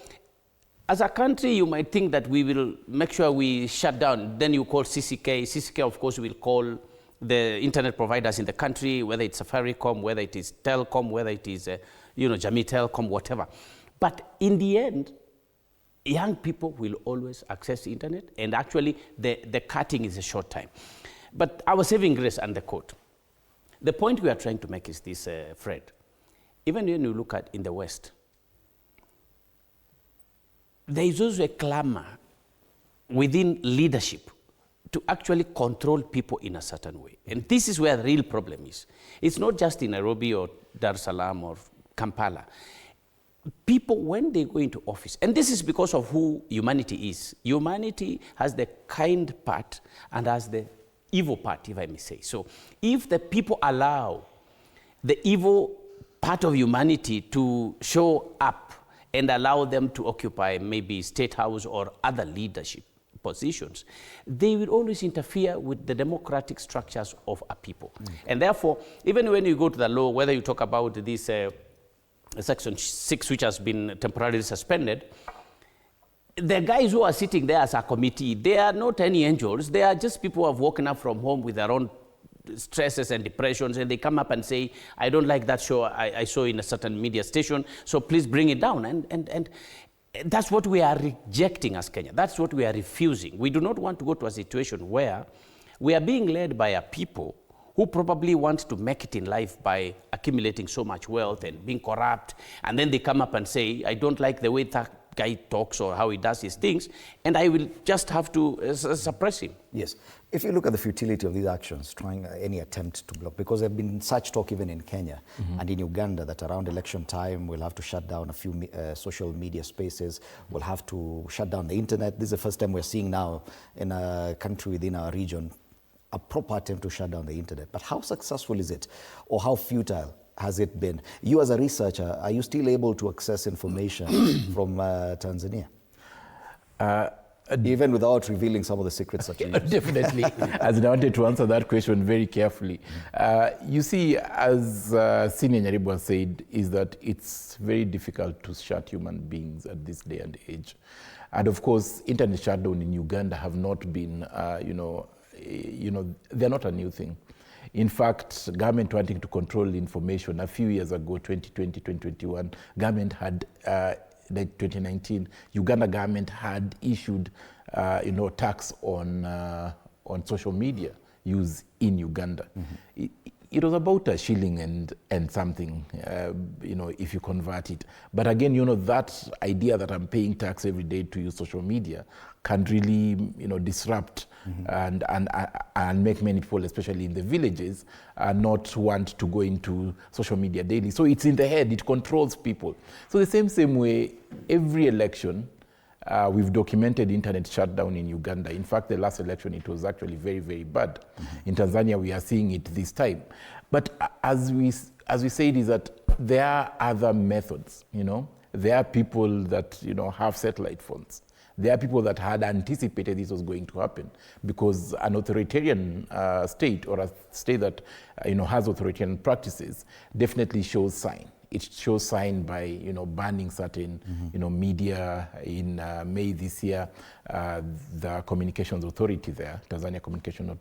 as a country, you might think that we will make sure we shut down. Then you call CCK. CCK, of course, will call the internet providers in the country, whether it's Safaricom, whether it is Telcom, whether it is Jamii Telcom, whatever. But in the end, young people will always access the internet, and actually the cutting is a short time. But our saving grace undercoat. The point we are trying to make is this, Fred. Even when you look at in the West, there is also a clamor within leadership to actually control people in a certain way. And this is where the real problem is. It's not just in Nairobi or Dar es Salaam or Kampala. People, when they go into office, and this is because of who humanity is. Humanity has the kind part and has the evil part, if I may say. So if the people allow the evil part of humanity to show up and allow them to occupy maybe State House or other leadership positions, they will always interfere with the democratic structures of a people. And therefore, even when you go to the law, whether you talk about this Section 6, which has been temporarily suspended, the guys who are sitting there as a committee, they are not any angels. They are just people who have woken up from home with their own stresses and depressions, and they come up and say, I don't like that show I saw in a certain media station, so please bring it down. And that's what we are rejecting as Kenya. That's what we are refusing. We do not want to go to a situation where we are being led by a people who probably want to make it in life by accumulating so much wealth and being corrupt, and then they come up and say, I don't like the way that guy talks or how he does his things, and I will just have to suppress him. Yes. If you look at the futility of these actions, trying any attempt to block, because there have been such talk even in Kenya and in Uganda that around election time we'll have to shut down a few social media spaces, we'll have to shut down the internet. This is the first time we're seeing now in a country within our region a proper attempt to shut down the internet. But how successful is it, or how futile has it been? You as a researcher, are you still able to access information from Tanzania? Even without revealing some of the secrets that you use? Definitely, as I wanted to answer that question very carefully. You see, as Senior Nyaribo has said, is that it's very difficult to shut human beings at this day and age. And of course, internet shutdown in Uganda have not been, they're not a new thing. In fact, government wanting to control information a few years ago, 2020, 2021, government had, like 2019, Uganda government had issued, tax on social media use in Uganda. It was about a shilling and something, if you convert it. But again, that idea that I'm paying tax every day to use social media can really, disrupt and make many people, especially in the villages, not want to go into social media daily. So it's in the head, it controls people. So the same way, every election, we've documented internet shutdown in Uganda. In fact, the last election, it was actually very, very bad. In Tanzania, we are seeing it this time. But as we said, is that there are other methods, There are people that, have satellite phones. There are people that had anticipated this was going to happen, because an authoritarian state, or a state that, has authoritarian practices, definitely shows sign. It shows sign by, banning certain, media. In May this year, the Communications Authority there, Tanzania Communication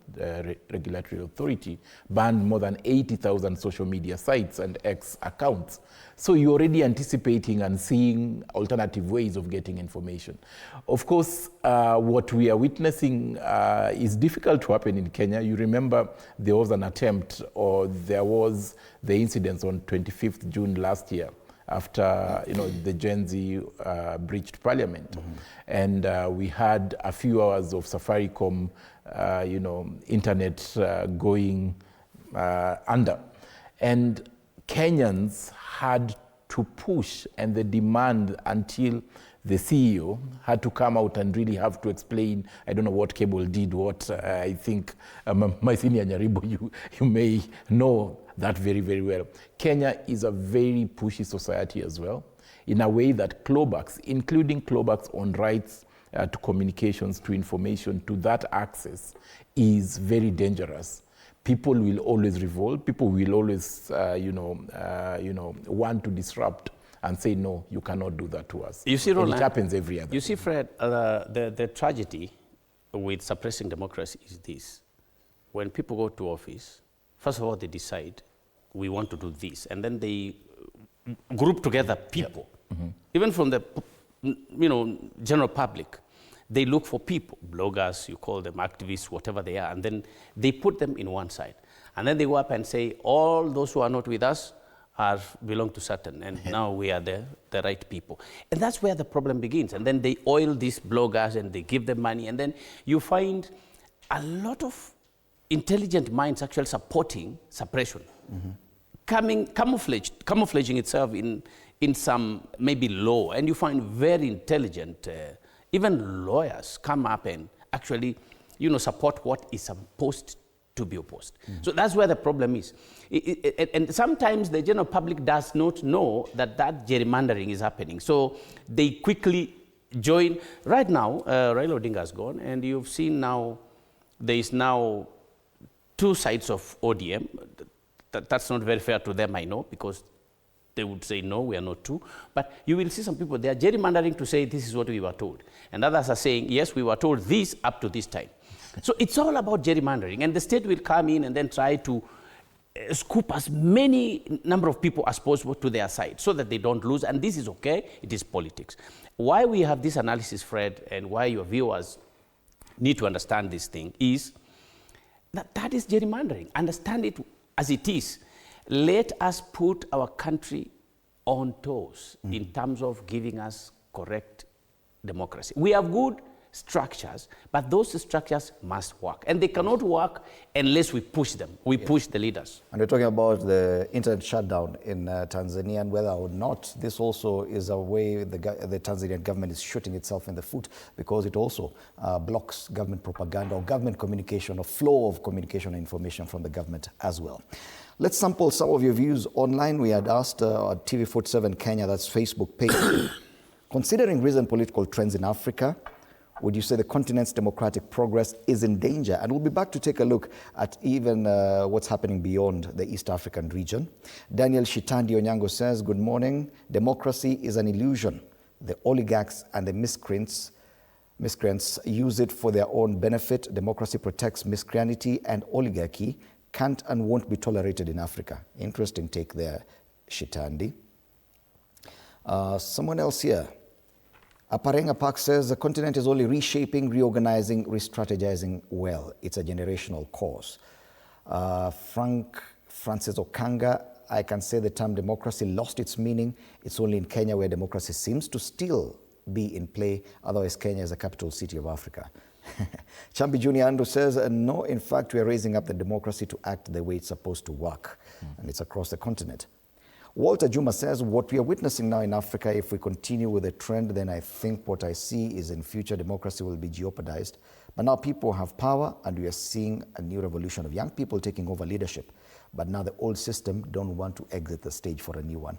Regulatory Authority, banned more than 80,000 social media sites and X accounts. So you're already anticipating and seeing alternative ways of getting information. Of course, what we are witnessing is difficult to happen in Kenya. You remember there was an attempt, or there was the incidents on 25th June last year, after the Gen Z breached parliament. And we had a few hours of Safaricom internet going under. And Kenyans had to push and the demand until the CEO had to come out and really have to explain. I don't know what cable did what. I think my Senior Nyaribo, you may know that very, very well. Kenya is a very pushy society as well, in a way that clawbacks, including clawbacks on rights to communications, to information, to that access, is very dangerous. People will always revolt. People will always, want to disrupt and say, no, you cannot do that to us. You see, Roland, it happens every other. You see, Fred, the tragedy with suppressing democracy is this. When people go to office, first of all, they decide, we want to do this. And then they group together people, even from the general public. they look for people, bloggers, you call them activists, whatever they are, and then they put them in one side. And then they go up and say, all those who are not with us belong to Satan, and now we are the right people. And that's where the problem begins. And then they oil these bloggers and they give them money, and then you find a lot of intelligent minds actually supporting suppression, camouflaging itself in some maybe law, and you find very intelligent, even lawyers come up and actually, support what is supposed to be opposed. So that's where the problem is. And sometimes the general public does not know that gerrymandering is happening. So they quickly join. Right now, Raila Odinga has gone, and you've seen now, there is now two sides of ODM. That's not very fair to them, I know, because they would say, no, we are not two. But you will see some people, they are gerrymandering to say, this is what we were told. And others are saying, yes, we were told this up to this time. So it's all about gerrymandering. And the state will come in and then try to scoop as many number of people as possible to their side so that they don't lose. And this is okay, it is politics. Why we have this analysis, Fred, and why your viewers need to understand this thing is that is gerrymandering. Understand it as it is. Let us put our country on toes in terms of giving us correct democracy. We have good structures, but those structures must work. And they cannot work unless we push them. We push the leaders. And we're talking about the internet shutdown in Tanzania, and whether or not this also is a way the Tanzanian government is shooting itself in the foot, because it also blocks government propaganda or government communication or flow of communication and information from the government as well. Let's sample some of your views online. We had asked TV47 Kenya, that's Facebook page, considering recent political trends in Africa, would you say the continent's democratic progress is in danger? And we'll be back to take a look at even what's happening beyond the East African region. Daniel Shitandi Onyango says, good morning. Democracy is an illusion. The oligarchs and the miscreants use it for their own benefit. Democracy protects miscreancy, and oligarchy can't and won't be tolerated in Africa. Interesting take there, Shitandi. Someone else here. Aparenga Park says the continent is only reshaping, reorganizing, re-strategizing well. It's a generational cause. Francis Okanga, I can say the term democracy lost its meaning. It's only in Kenya where democracy seems to still be in play. Otherwise, Kenya is the capital city of Africa. Chambi Junior Andrew says, no, in fact, we are raising up the democracy to act the way it's supposed to work. And it's across the continent. Walter Juma says, what we are witnessing now in Africa, if we continue with the trend, then I think what I see is in future democracy will be jeopardized. But now people have power, and we are seeing a new revolution of young people taking over leadership. But now the old system don't want to exit the stage for a new one.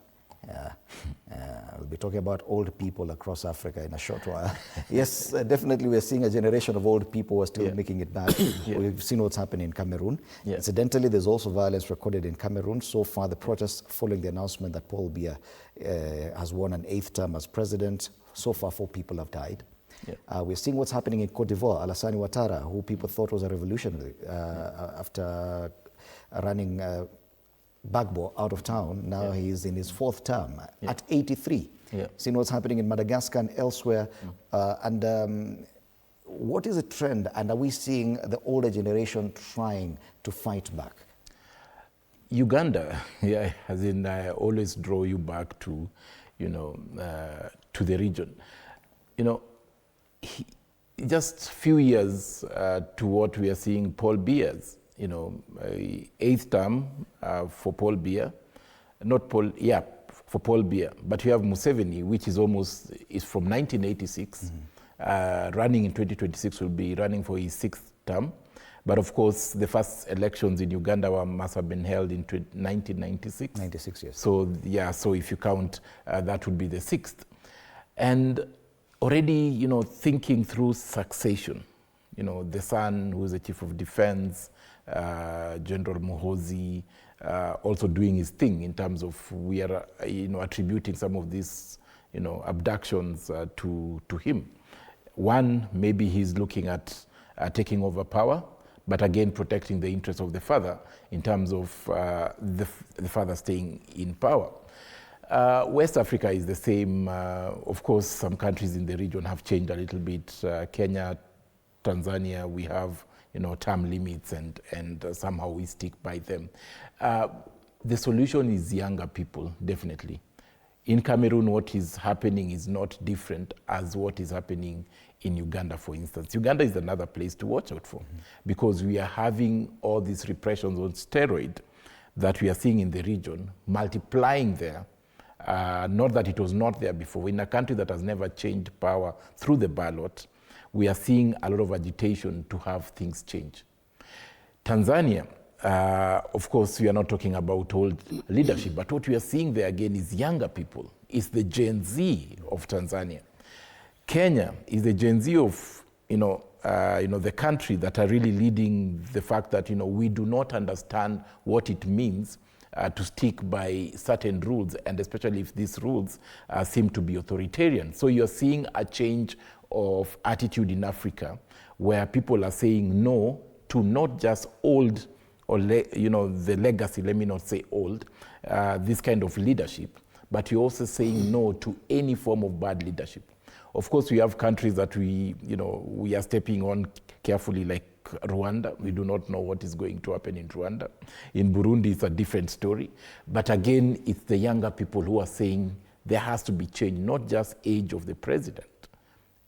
We'll be talking about old people across Africa in a short while. Yes, definitely we're seeing a generation of old people who are still making it back. We've seen what's happening in Cameroon. Incidentally, there's also violence recorded in Cameroon. So far, the protests following the announcement that Paul Biya has won an 8th term as president. So far, 4 people have died. We're seeing what's happening in Cote d'Ivoire. Alassane Ouattara, who people thought was a revolutionary after running Gbagbo out of town. Now he's in his 4th term at 83. Seeing what's happening in Madagascar and elsewhere. What is the trend, and are we seeing the older generation trying to fight back? Uganda, as in I always draw you back to, to the region. Just few years to what we are seeing Paul Biya's, 8th term for Paul Biya, for Paul Biya. But you have Museveni, which is from 1986, running in 2026, will be running for his 6th term. But of course, the first elections in Uganda must have been held in 1996. 96, yes. So, so if you count, that would be the 6th. And already, thinking through succession, the son who is the chief of defense, General Muhoozi, also doing his thing in terms of we are, attributing some of these, abductions to him. One, maybe he's looking at taking over power, but again protecting the interests of the father in terms of the father staying in power. West Africa is the same. Of course, some countries in the region have changed a little bit. Kenya, Tanzania, we have term limits and somehow we stick by them. The solution is younger people, definitely. In Cameroon, what is happening is not different as what is happening in Uganda, for instance. Uganda is another place to watch out for because we are having all these repressions on steroid that we are seeing in the region, multiplying there. Not that it was not there before. In a country that has never changed power through the ballot, we are seeing a lot of agitation to have things change. Tanzania, of course, we are not talking about old leadership, but what we are seeing there again is younger people. It's the Gen Z of Tanzania. Kenya is the Gen Z of, the country that are really leading the fact that, we do not understand what it means to stick by certain rules, and especially if these rules seem to be authoritarian. So you're seeing a change of attitude in Africa where people are saying no to not just old or the legacy, let me not say old, this kind of leadership, but you're also saying no to any form of bad leadership. Of course, we have countries that we are stepping on carefully, like Rwanda. We do not know what is going to happen in Rwanda. In Burundi, it's a different story. But again, it's the younger people who are saying there has to be change, not just age of the president.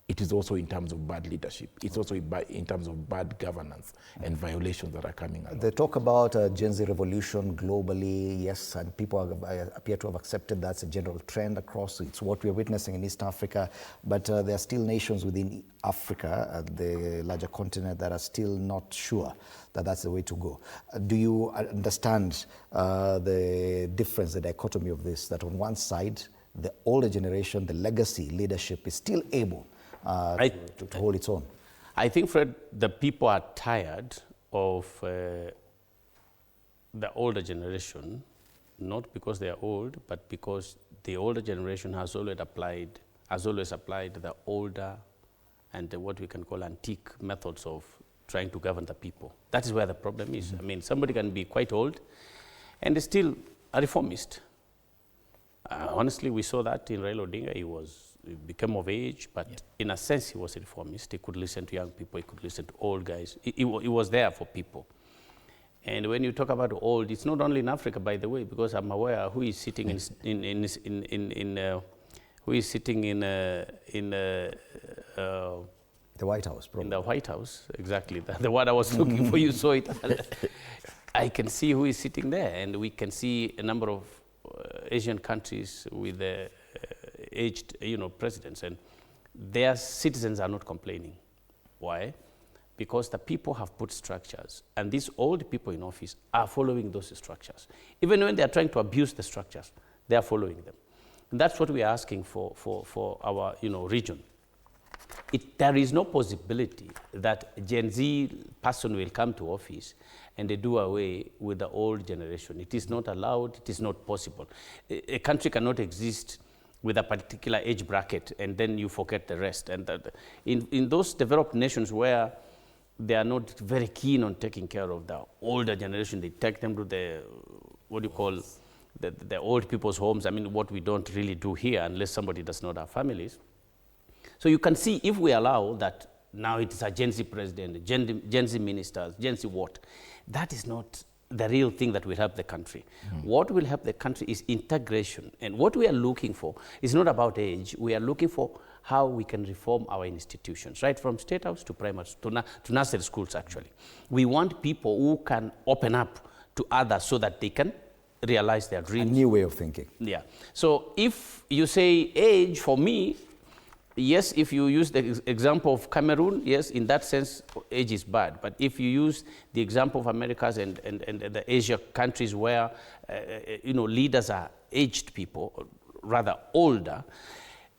It is also in terms of bad leadership. It's also in terms of bad governance and violations that are coming along. They talk about a Gen Z revolution globally, yes, and people appear to have accepted that's a general trend across. It's what we're witnessing in East Africa, but there are still nations within Africa, the larger continent, that are still not sure that that's the way to go. Do you understand the difference, the dichotomy of this, that on one side, the older generation, the legacy leadership is still able to hold its own? I think, Fred, the people are tired of the older generation, not because they are old, but because the older generation has always applied the older and what we can call antique methods of trying to govern the people. That is where the problem is. I mean, somebody can be quite old and is still a reformist. Honestly, we saw that in Raila Odinga. He became of age, but in a sense, he was a reformist. He could listen to young people, he could listen to old guys. He was there for people. And when you talk about old, it's not only in Africa, by the way, because I'm aware who is sitting in the White House, probably. In the White House, exactly. The word I was looking for, you saw it. I can see who is sitting there, and we can see a number of Asian countries with aged, presidents, and their citizens are not complaining. Why? Because the people have put structures, and these old people in office are following those structures. Even when they are trying to abuse the structures, they are following them. And that's what we are asking for our, region. There is no possibility that a Gen Z person will come to office and they do away with the old generation. It is not allowed, it is not possible. A country cannot exist with a particular age bracket and then you forget the rest. And in those developed nations where they are not very keen on taking care of the older generation, they take them to the, the old people's homes. I mean, what we don't really do here unless somebody does not have families. So you can see if we allow that now it is a Gen Z president, Gen Z ministers, Gen Z what, that is not the real thing that will help the country. What will help the country is integration. And what we are looking for is not about age. We are looking for how we can reform our institutions, right from state house to primary, to nursery schools actually. We want people who can open up to others so that they can realize their dreams. A new way of thinking. Yeah. So if you say age, for me, yes, if you use the example of Cameroon, yes, in that sense, age is bad. But if you use the example of Americas and the Asia countries where, leaders are aged people, rather older,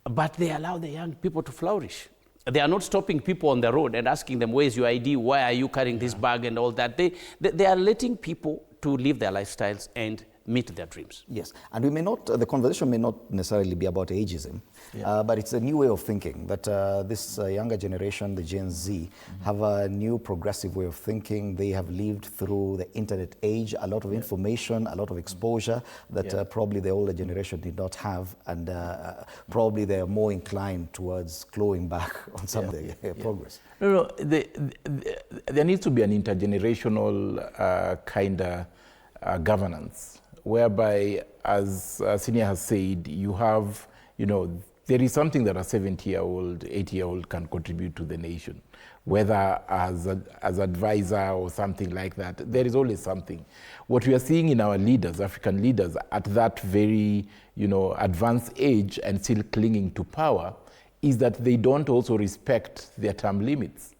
but they allow the young people to flourish. They are not stopping people on the road and asking them, where's your ID? Why are you carrying this bag and all that? They are letting people to live their lifestyles and meet their dreams. Yes, and we may not, the conversation may not necessarily be about ageism, but it's a new way of thinking that this younger generation, the Gen Z, have a new progressive way of thinking. They have lived through the internet age, a lot of information, a lot of exposure that probably the older generation did not have, and probably they are more inclined towards clawing back on some of the progress. No, there needs to be an intergenerational kind of governance, whereby, as Senior has said, you have, there is something that a 70-year-old, 80-year-old can contribute to the nation, whether as advisor or something like that. There is always something. What we are seeing in our leaders, African leaders, at that very, advanced age and still clinging to power, is that they don't also respect their term limits,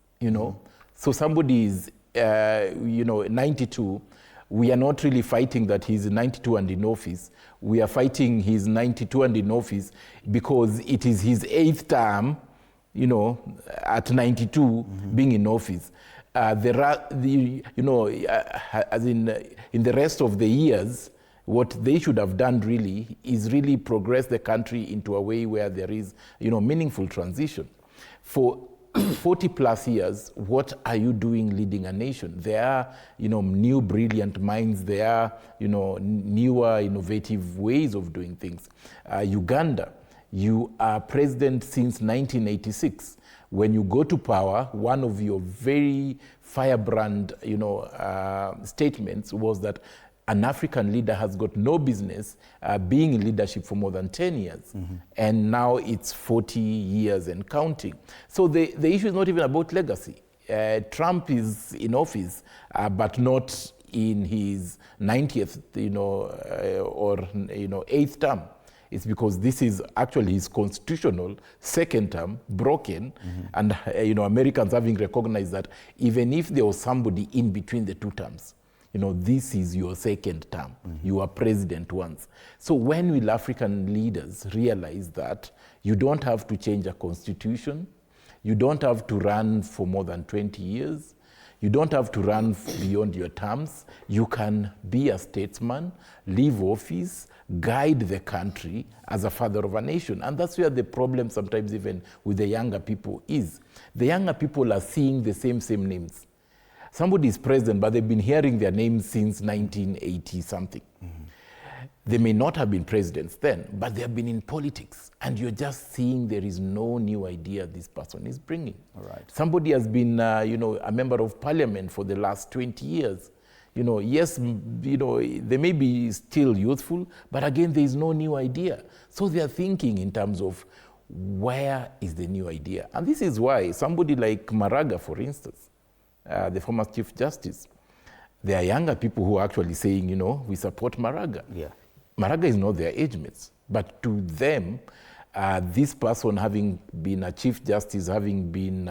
So somebody is, 92, we are not really fighting that he's 92 and in office. We are fighting he's 92 and in office because it is his 8th term, at 92 being in office. As in the rest of the years, what they should have done really is really progress the country into a way where there is, meaningful transition. For 40 plus years, what are you doing leading a nation? There are, new brilliant minds. There are, newer innovative ways of doing things. Uganda, you are president since 1986. When you go to power, one of your very firebrand, statements was that an African leader has got no business being in leadership for more than 10 years. And now it's 40 years and counting. So the issue is not even about legacy. Trump is in office, but not in his 90th, or 8th term. It's because this is actually his constitutional second term, broken, and Americans having recognized that even if there was somebody in between the two terms, this is your second term. You are president once. So when will African leaders realize that you don't have to change a constitution, you don't have to run for more than 20 years, you don't have to run beyond your terms, you can be a statesman, leave office, guide the country as a father of a nation. And that's where the problem sometimes even with the younger people is. The younger people are seeing the same names. Somebody is president, but they've been hearing their names since 1980 something. They may not have been presidents then, but they have been in politics. And you're just seeing there is no new idea this person is bringing. All right. Somebody has been, a member of parliament for the last 20 years. Yes, they may be still youthful, but again, there is no new idea. So they are thinking in terms of where is the new idea? And this is why somebody like Maraga, for instance, the former Chief Justice, there are younger people who are actually saying, we support Maraga. Yeah. Maraga is not their age mates, but to them, this person having been a Chief Justice, having been,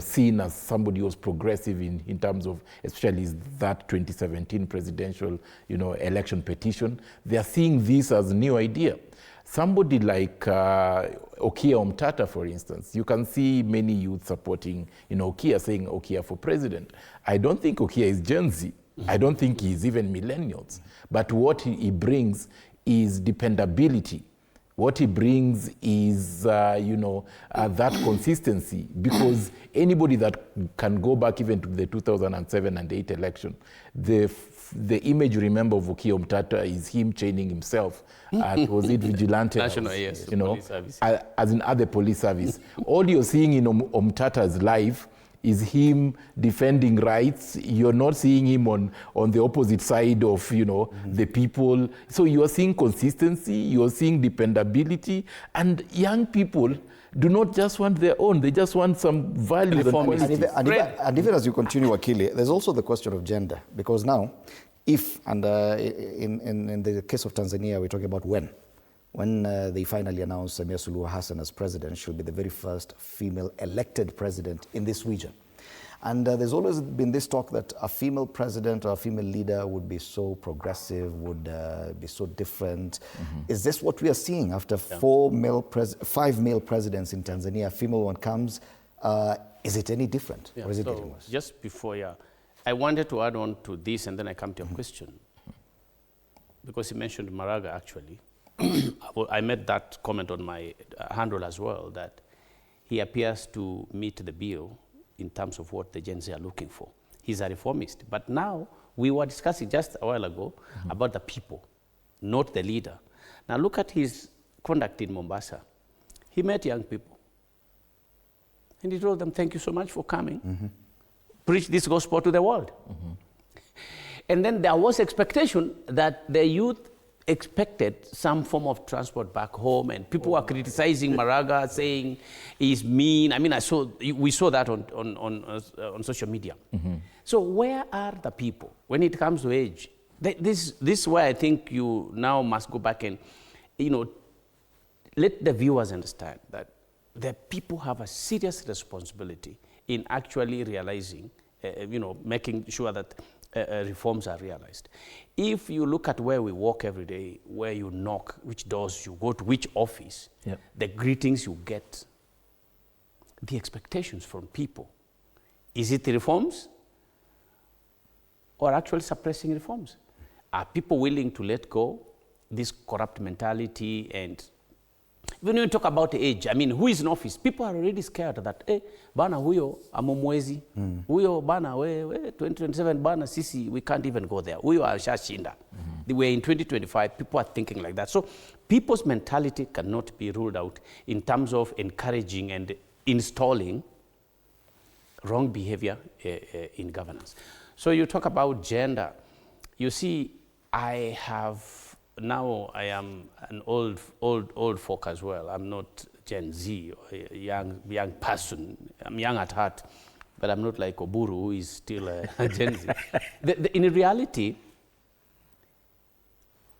seen as somebody who was progressive in terms of, especially that 2017 presidential, election petition, they are seeing this as a new idea. Somebody like Okia Omtata, for instance, you can see many youth supporting, Okia, saying Okia for president. I don't think Okia is Gen Z. I don't think he's even millennials. But what he brings is dependability. What he brings is, that consistency. Because anybody that can go back even to the 2007 and 8 election, the image you remember of Okia Omtata is him chaining himself at, was it Vigilante? National, yes, police service. As in other police service. All you're seeing in Omtata's life is him defending rights. You're not seeing him on the opposite side of, the people. So you're seeing consistency, you're seeing dependability, and young people do not just want their own, they just want some values and even as you continue, Wakili, there's also the question of gender, because now, if, and in the case of Tanzania, we're talking about when they finally announced Samia Suluhu Hassan as president, she'll be the very first female elected president in this region. And there's always been this talk that a female president or a female leader would be so progressive, would be so different. Is this what we are seeing after 5 male presidents in Tanzania? A female one comes. Is it any different? Or is it getting worse? Just before, I wanted to add on to this, and then I come to your question. because he mentioned Maraga actually. I made that comment on my handle as well, that he appears to meet the bill in terms of what the Gen Z are looking for. He's a reformist. But now, we were discussing just a while ago about the people, not the leader. Now look at his conduct in Mombasa. He met young people. And he told them, thank you so much for coming. Preach this gospel to the world. And then there was expectation that the youth expected some form of transport back home, and people were criticizing Maraga, saying he's mean. I mean, we saw that on social media. So where are the people when it comes to age? This is where I think you now must go back and, let the viewers understand that the people have a serious responsibility in actually realizing, making sure that reforms are realized. If you look at where we walk every day, where you knock, which doors you go to, which office, the greetings you get, the expectations from people, is it reforms or actually suppressing reforms? Are people willing to let go this corrupt mentality? And when you talk about age, I mean, who is in office? People are already scared that, bana huyo amomwezi, huyo bana we 2027 bana sisi, we can't even go there. Huyo ashashinda. We're in 2025, people are thinking like that. So people's mentality cannot be ruled out in terms of encouraging and installing wrong behavior in governance. So you talk about gender. You see, I am an old folk as well. I'm not Gen Z or a young person. I'm young at heart, but I'm not like Oburu, who is still a Gen Z. In reality,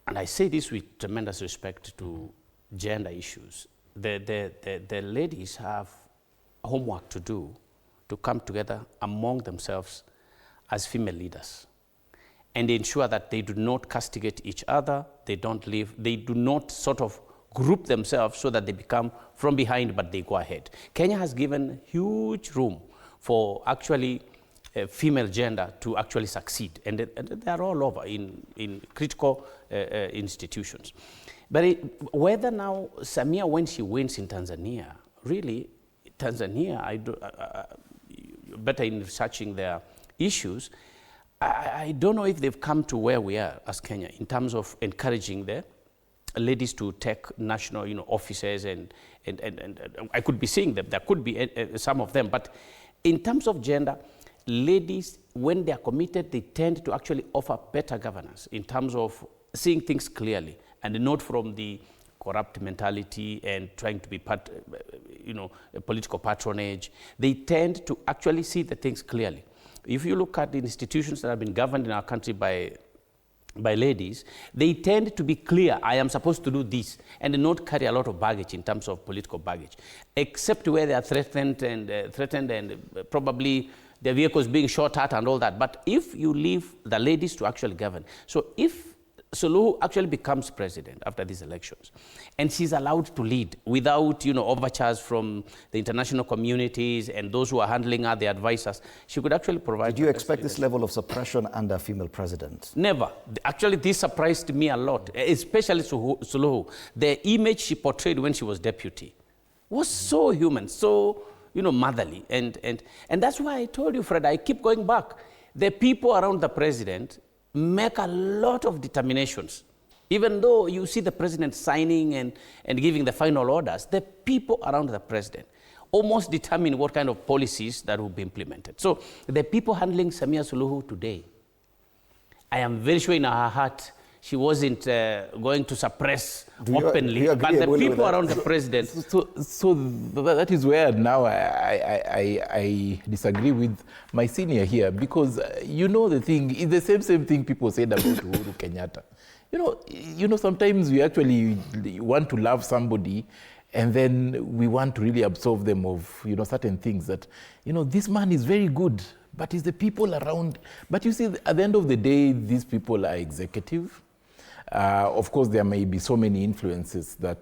and I say this with tremendous respect to gender issues, the ladies have homework to do to come together among themselves as female leaders and ensure that they do not castigate each other, they do not sort of group themselves so that they become from behind, but they go ahead. Kenya has given huge room for actually female gender to actually succeed, and they are all over in critical institutions. But whether now Samia, when she wins in Tanzania, really, Tanzania, better in researching their issues, I don't know if they've come to where we are as Kenya in terms of encouraging the ladies to take national offices, and I could be seeing them. There could be some of them. But in terms of gender, ladies, when they are committed, they tend to actually offer better governance in terms of seeing things clearly and not from the corrupt mentality and trying to be part, a political patronage. They tend to actually see the things clearly. If you look at the institutions that have been governed in our country by ladies, they tend to be clear, I am supposed to do this, and not carry a lot of baggage in terms of political baggage, except where they are threatened and probably their vehicles being shot at and all that. But if you leave the ladies to actually govern, so if Suluhu actually becomes president after these elections, and she's allowed to lead without, overtures from the international communities and those who are handling her, the advisors, she could actually provide. Did you expect this level of suppression under a female president? Never. Actually, this surprised me a lot, especially Suluhu. The image she portrayed when she was deputy was so human, so motherly, and that's why I told you, Fred, I keep going back. The people around the president make a lot of determinations. Even though you see the president signing and giving the final orders, the people around the president almost determine what kind of policies that will be implemented. So the people handling Samia Suluhu today, I am very sure in her heart she wasn't going to suppress openly, but the people around the president. So that is where now I disagree with my senior here, because the thing is the same thing people said about Uhuru Kenyatta. Sometimes we actually want to love somebody, and then we want to really absolve them of certain things that this man is very good, but it's the people around. But you see, at the end of the day, these people are executive. Of course, there may be so many influences that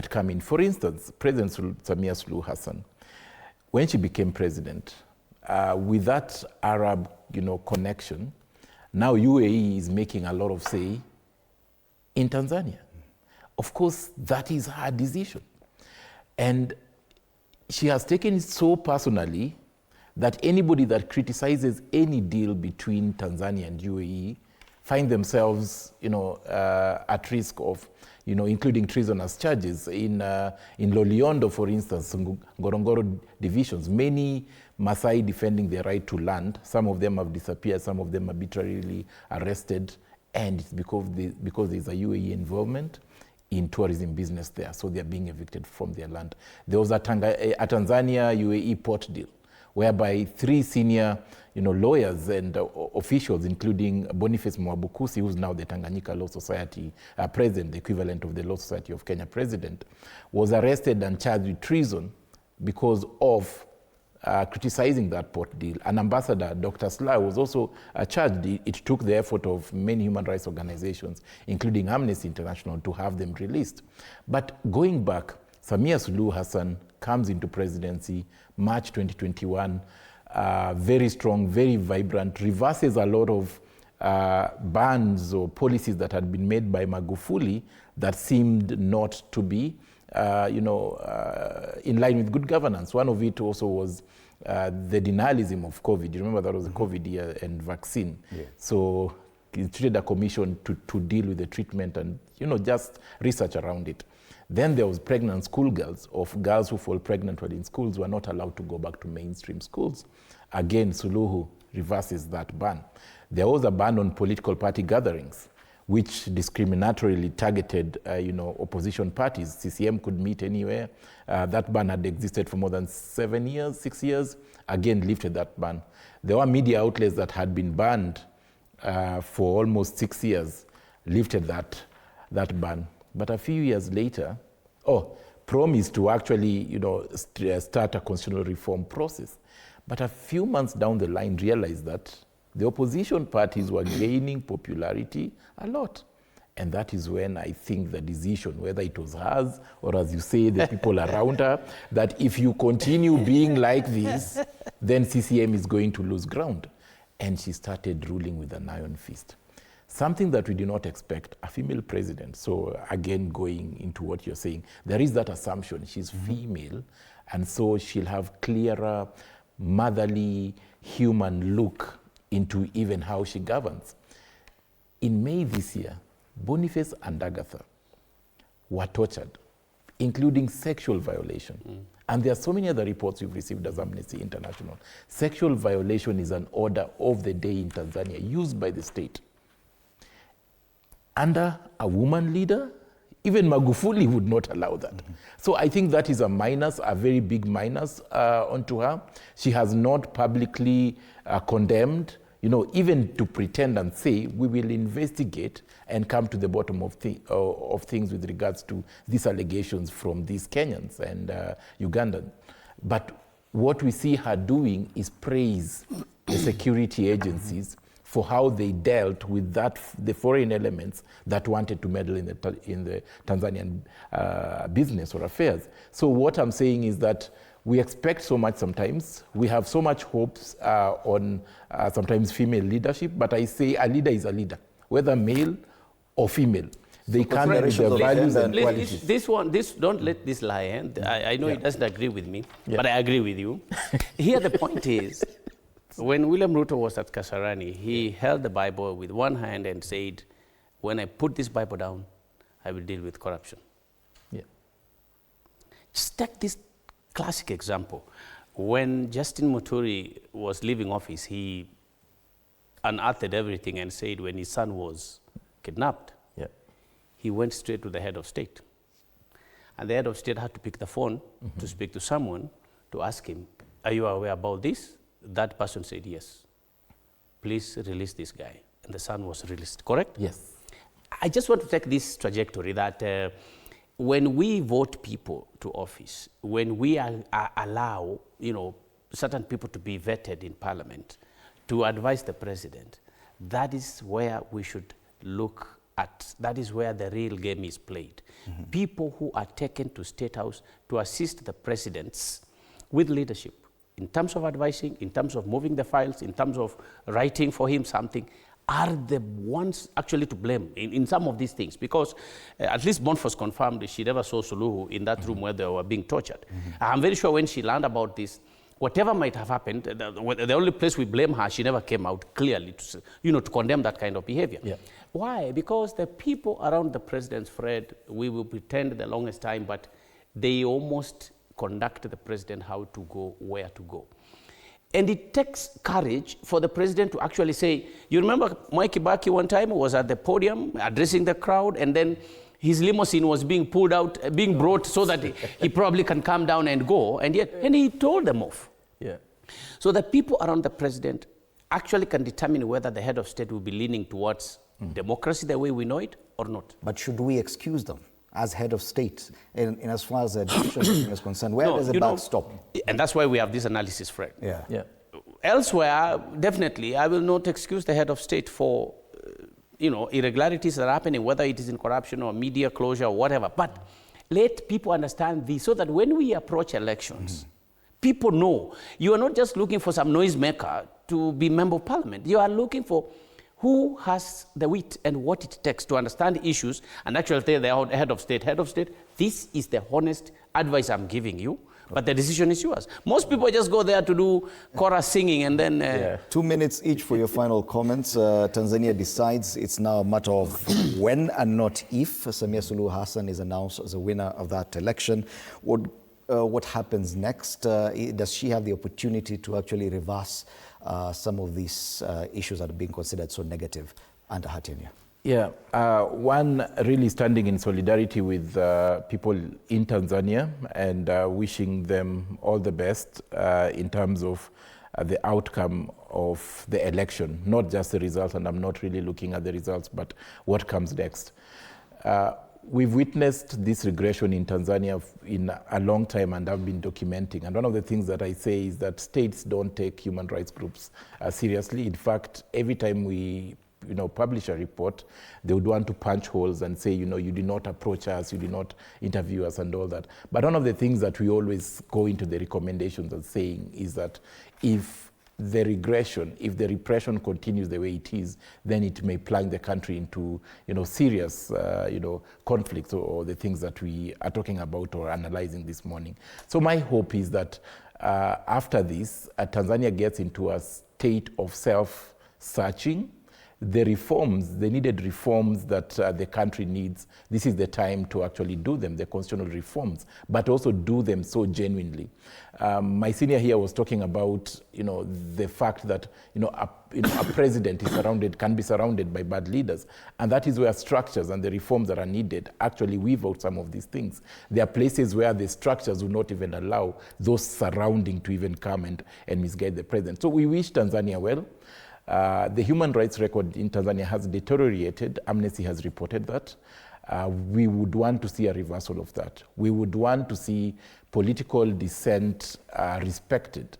come in. For instance, President Samia Suluhu Hassan, when she became president, with that Arab, connection, now UAE is making a lot of say in Tanzania. Of course, that is her decision. And she has taken it so personally that anybody that criticizes any deal between Tanzania and UAE find themselves, at risk of, including treasonous charges. In Loliondo, for instance, Ngorongoro divisions, many Maasai defending their right to land. Some of them have disappeared, some of them arbitrarily arrested, and it's because there's a UAE involvement in tourism business there, so they're being evicted from their land. There was a Tanzania-UAE port deal, whereby 3 senior lawyers and officials, including Boniface Mwabukusi, who's now the Tanganyika Law Society president, the equivalent of the Law Society of Kenya president, was arrested and charged with treason because of criticizing that port deal. An ambassador, Dr. Slaa, was also charged. It took the effort of many human rights organizations, including Amnesty International, to have them released. But going back, Samia Suluhu Hassan comes into presidency March 2021, very strong, very vibrant, reverses a lot of bans or policies that had been made by Magufuli that seemed not to be in line with good governance. One of it also was the denialism of COVID. You remember that was the COVID year and vaccine. Yeah. So he treated a commission to deal with the treatment and, just research around it. Then there was pregnant schoolgirls, of girls who fall pregnant while in schools were not allowed to go back to mainstream schools. Again, Suluhu reverses that ban. There was a ban on political party gatherings, which discriminatorily targeted, opposition parties. CCM could meet anywhere. That ban had existed for more than 6 years. Again, lifted that ban. There were media outlets that had been banned for almost 6 years, lifted that ban. But a few years later, promised to actually, start a constitutional reform process. But a few months down the line, realized that the opposition parties were gaining popularity a lot. And that is when I think the decision, whether it was hers or, as you say, the people around her, that if you continue being like this, then CCM is going to lose ground. And she started ruling with an iron fist. Something that we did not expect, a female president. So again, going into what you're saying, there is that assumption she's female, and so she'll have clearer, motherly, human look into even how she governs. In May this year, Boniface and Agatha were tortured, including sexual violation. And there are so many other reports we've received as Amnesty International. Sexual violation is an order of the day in Tanzania, used by the state. Under a woman leader, even Magufuli would not allow that. So I think that is a minus, a very big minus onto her. She has not publicly condemned, even to pretend and say, we will investigate and come to the bottom of things with regards to these allegations from these Kenyans and Ugandans. But what we see her doing is praise the security agencies for how they dealt with the foreign elements that wanted to meddle in the Tanzanian business or affairs. So what I'm saying is that we expect so much sometimes. We have so much hopes on sometimes female leadership, but I say a leader is a leader, whether male or female. They come with their values and qualities. Don't let this lie. I know he doesn't agree with me, but I agree with you. Here the point is, when William Ruto was at Kasarani, he held the Bible with one hand and said, when I put this Bible down, I will deal with corruption. Yeah. Just take this classic example. When Justin Muturi was leaving office, he unearthed everything and said when his son was kidnapped, he went straight to the head of state. And the head of state had to pick the phone to speak to someone to ask him, are you aware about this? That person said, yes. Please release this guy. And the son was released, correct? Yes. I just want to take this trajectory that when we vote people to office, when we allow, certain people to be vetted in parliament to advise the president, that is where we should look at. That is where the real game is played. People who are taken to State House to assist the presidents with leadership, in terms of advising, in terms of moving the files, in terms of writing for him something, are the ones actually to blame in some of these things, because at least Bonfos confirmed she never saw Suluhu in that room where they were being tortured. I'm very sure when she learned about this, whatever might have happened, the only place we blame her, she never came out clearly to, to condemn that kind of behavior. Yeah. Why? Because the people around the president, Fred, we will pretend the longest time, but they almost conduct the president how to go, where to go. And it takes courage for the president to actually say, you remember Mwai Kibaki one time was at the podium addressing the crowd, and then his limousine was being pulled out, being brought so that he probably can calm down and go, and yet, and he told them off. Yeah. So the people around the president actually can determine whether the head of state will be leaning towards democracy the way we know it or not. But should we excuse them as head of state in as far as the decision is concerned? Where does the buck stop? And that's why we have this analysis, Fred. Yeah. Elsewhere, definitely, I will not excuse the head of state for irregularities that are happening, whether it is in corruption or media closure or whatever. But let people understand this so that when we approach elections, people know you are not just looking for some noisemaker to be member of parliament. You are looking for who has the wit and what it takes to understand issues and actually tell the head of state, this is the honest advice I'm giving you, but the decision is yours. Most people just go there to do chorus singing and then... 2 minutes each for your final comments. Tanzania decides it's now a matter of when and not if Samia Suluhu Hassan is announced as a winner of that election. What happens next? Does she have the opportunity to actually reverse some of these issues that are being considered so negative under her tenure? Yeah, one, really standing in solidarity with people in Tanzania and wishing them all the best in terms of the outcome of the election, not just the results, and I'm not really looking at the results, but what comes next. We've witnessed this regression in Tanzania in a long time, and I've been documenting. And one of the things that I say is that states don't take human rights groups seriously. In fact, every time we publish a report, they would want to punch holes and say, you did not approach us, you did not interview us and all that. But one of the things that we always go into the recommendations of saying is that if the regression, if the repression continues the way it is, then it may plunge the country into, serious, conflicts or the things that we are talking about or analyzing this morning. So my hope is that after this, Tanzania gets into a state of self-searching. The reforms, the needed reforms that the country needs, this is the time to actually do them, the constitutional reforms, but also do them so genuinely. My senior here was talking about, the fact that, a president can be surrounded by bad leaders. And that is where structures and the reforms that are needed actually weave out some of these things. There are places where the structures will not even allow those surrounding to even come and misguide the president. So we wish Tanzania well. The human rights record in Tanzania has deteriorated. Amnesty has reported that. We would want to see a reversal of that. We would want to see political dissent respected.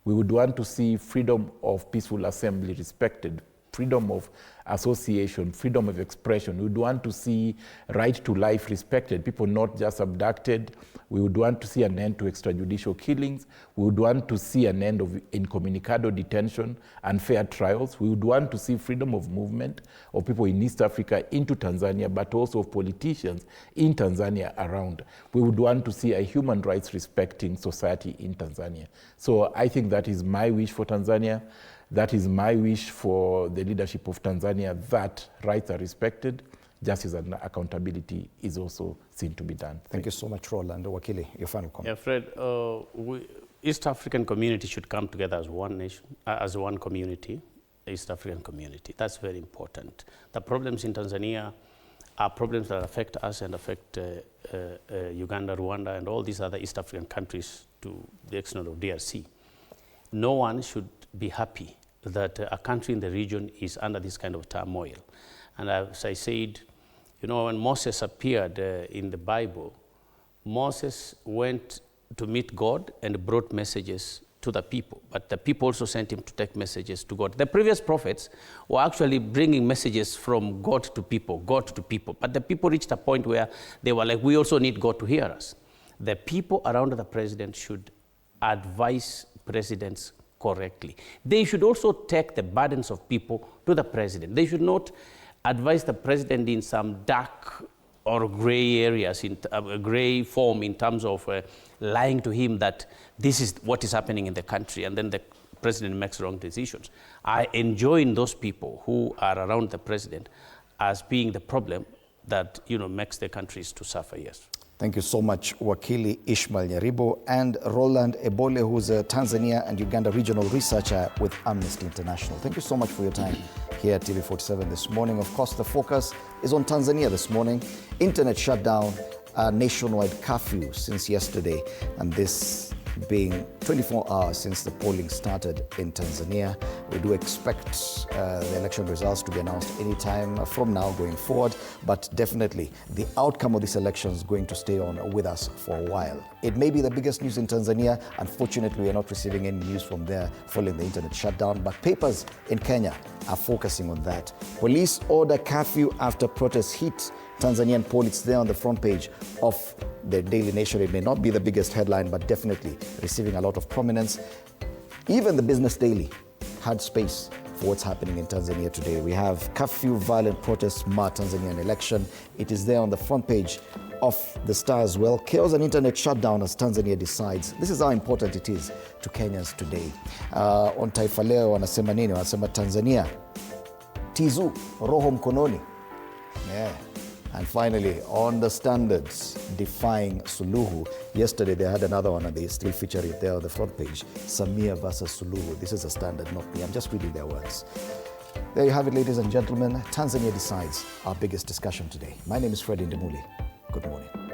We would want to see freedom of peaceful assembly respected, freedom of association, freedom of expression. We would want to see right to life respected, people not just abducted. We would want to see an end to extrajudicial killings. We would want to see an end of incommunicado detention and fair trials. We would want to see freedom of movement of people in East Africa into Tanzania, but also of politicians in Tanzania around. We would want to see a human rights respecting society in Tanzania. So I think that is my wish for Tanzania. That is my wish for the leadership of Tanzania, that rights are respected, justice and accountability is also seen to be done. Thank you so much, Roland. Wakili, your final comment. Yeah, Fred, East African community should come together as one nation, as one community, East African community. That's very important. The problems in Tanzania are problems that affect us and affect Uganda, Rwanda, and all these other East African countries to the extent of DRC. No one should be happy that a country in the region is under this kind of turmoil. And as I said, when Moses appeared in the Bible, Moses went to meet God and brought messages to the people, but the people also sent him to take messages to God. The previous prophets were actually bringing messages from God to people, but the people reached a point where they were like, we also need God to hear us. The people around the president should advise presidents correctly. They should also take the burdens of people to the president. They should not advise the president in some dark or gray areas, in a gray form in terms of lying to him that this is what is happening in the country, and then the president makes wrong decisions. I enjoin those people who are around the president as being the problem that makes the countries to suffer. Yes. Thank you so much, Wakili Ishmael Nyaribo and Roland Ebole, who's a Tanzania and Uganda regional researcher with Amnesty International. Thank you so much for your time here at TV47 this morning. Of course, the focus is on Tanzania this morning. Internet shutdown, a nationwide curfew since yesterday, and this being 24 hours since the polling started in Tanzania. We do expect the election results to be announced anytime from now going forward, but definitely the outcome of this election is going to stay on with us for a while. It may be the biggest news in Tanzania. Unfortunately, we are not receiving any news from there following the internet shutdown, but papers in Kenya are focusing on that. Police order curfew after protests hit Tanzanian poll. It's there on the front page of the Daily Nation. It may not be the biggest headline, but definitely receiving a lot of prominence. Even the Business Daily had space for what's happening in Tanzania today. We have curfew, violent protests mar Tanzanian election. It is there on the front page of the Star as well. Chaos and internet shutdown as Tanzania decides. This is how important it is to Kenyans today. On Taifa Leo wanasema nini? Wanasema Tanzania tizu roho mkononi. Yeah. And finally, on the Standards, defying Suluhu. Yesterday, they had another one, and they still feature it there on the front page. Samia versus Suluhu. This is a Standard, not me. I'm just reading their words. There you have it, ladies and gentlemen. Tanzania decides, our biggest discussion today. My name is Fred Indemuli. Good morning.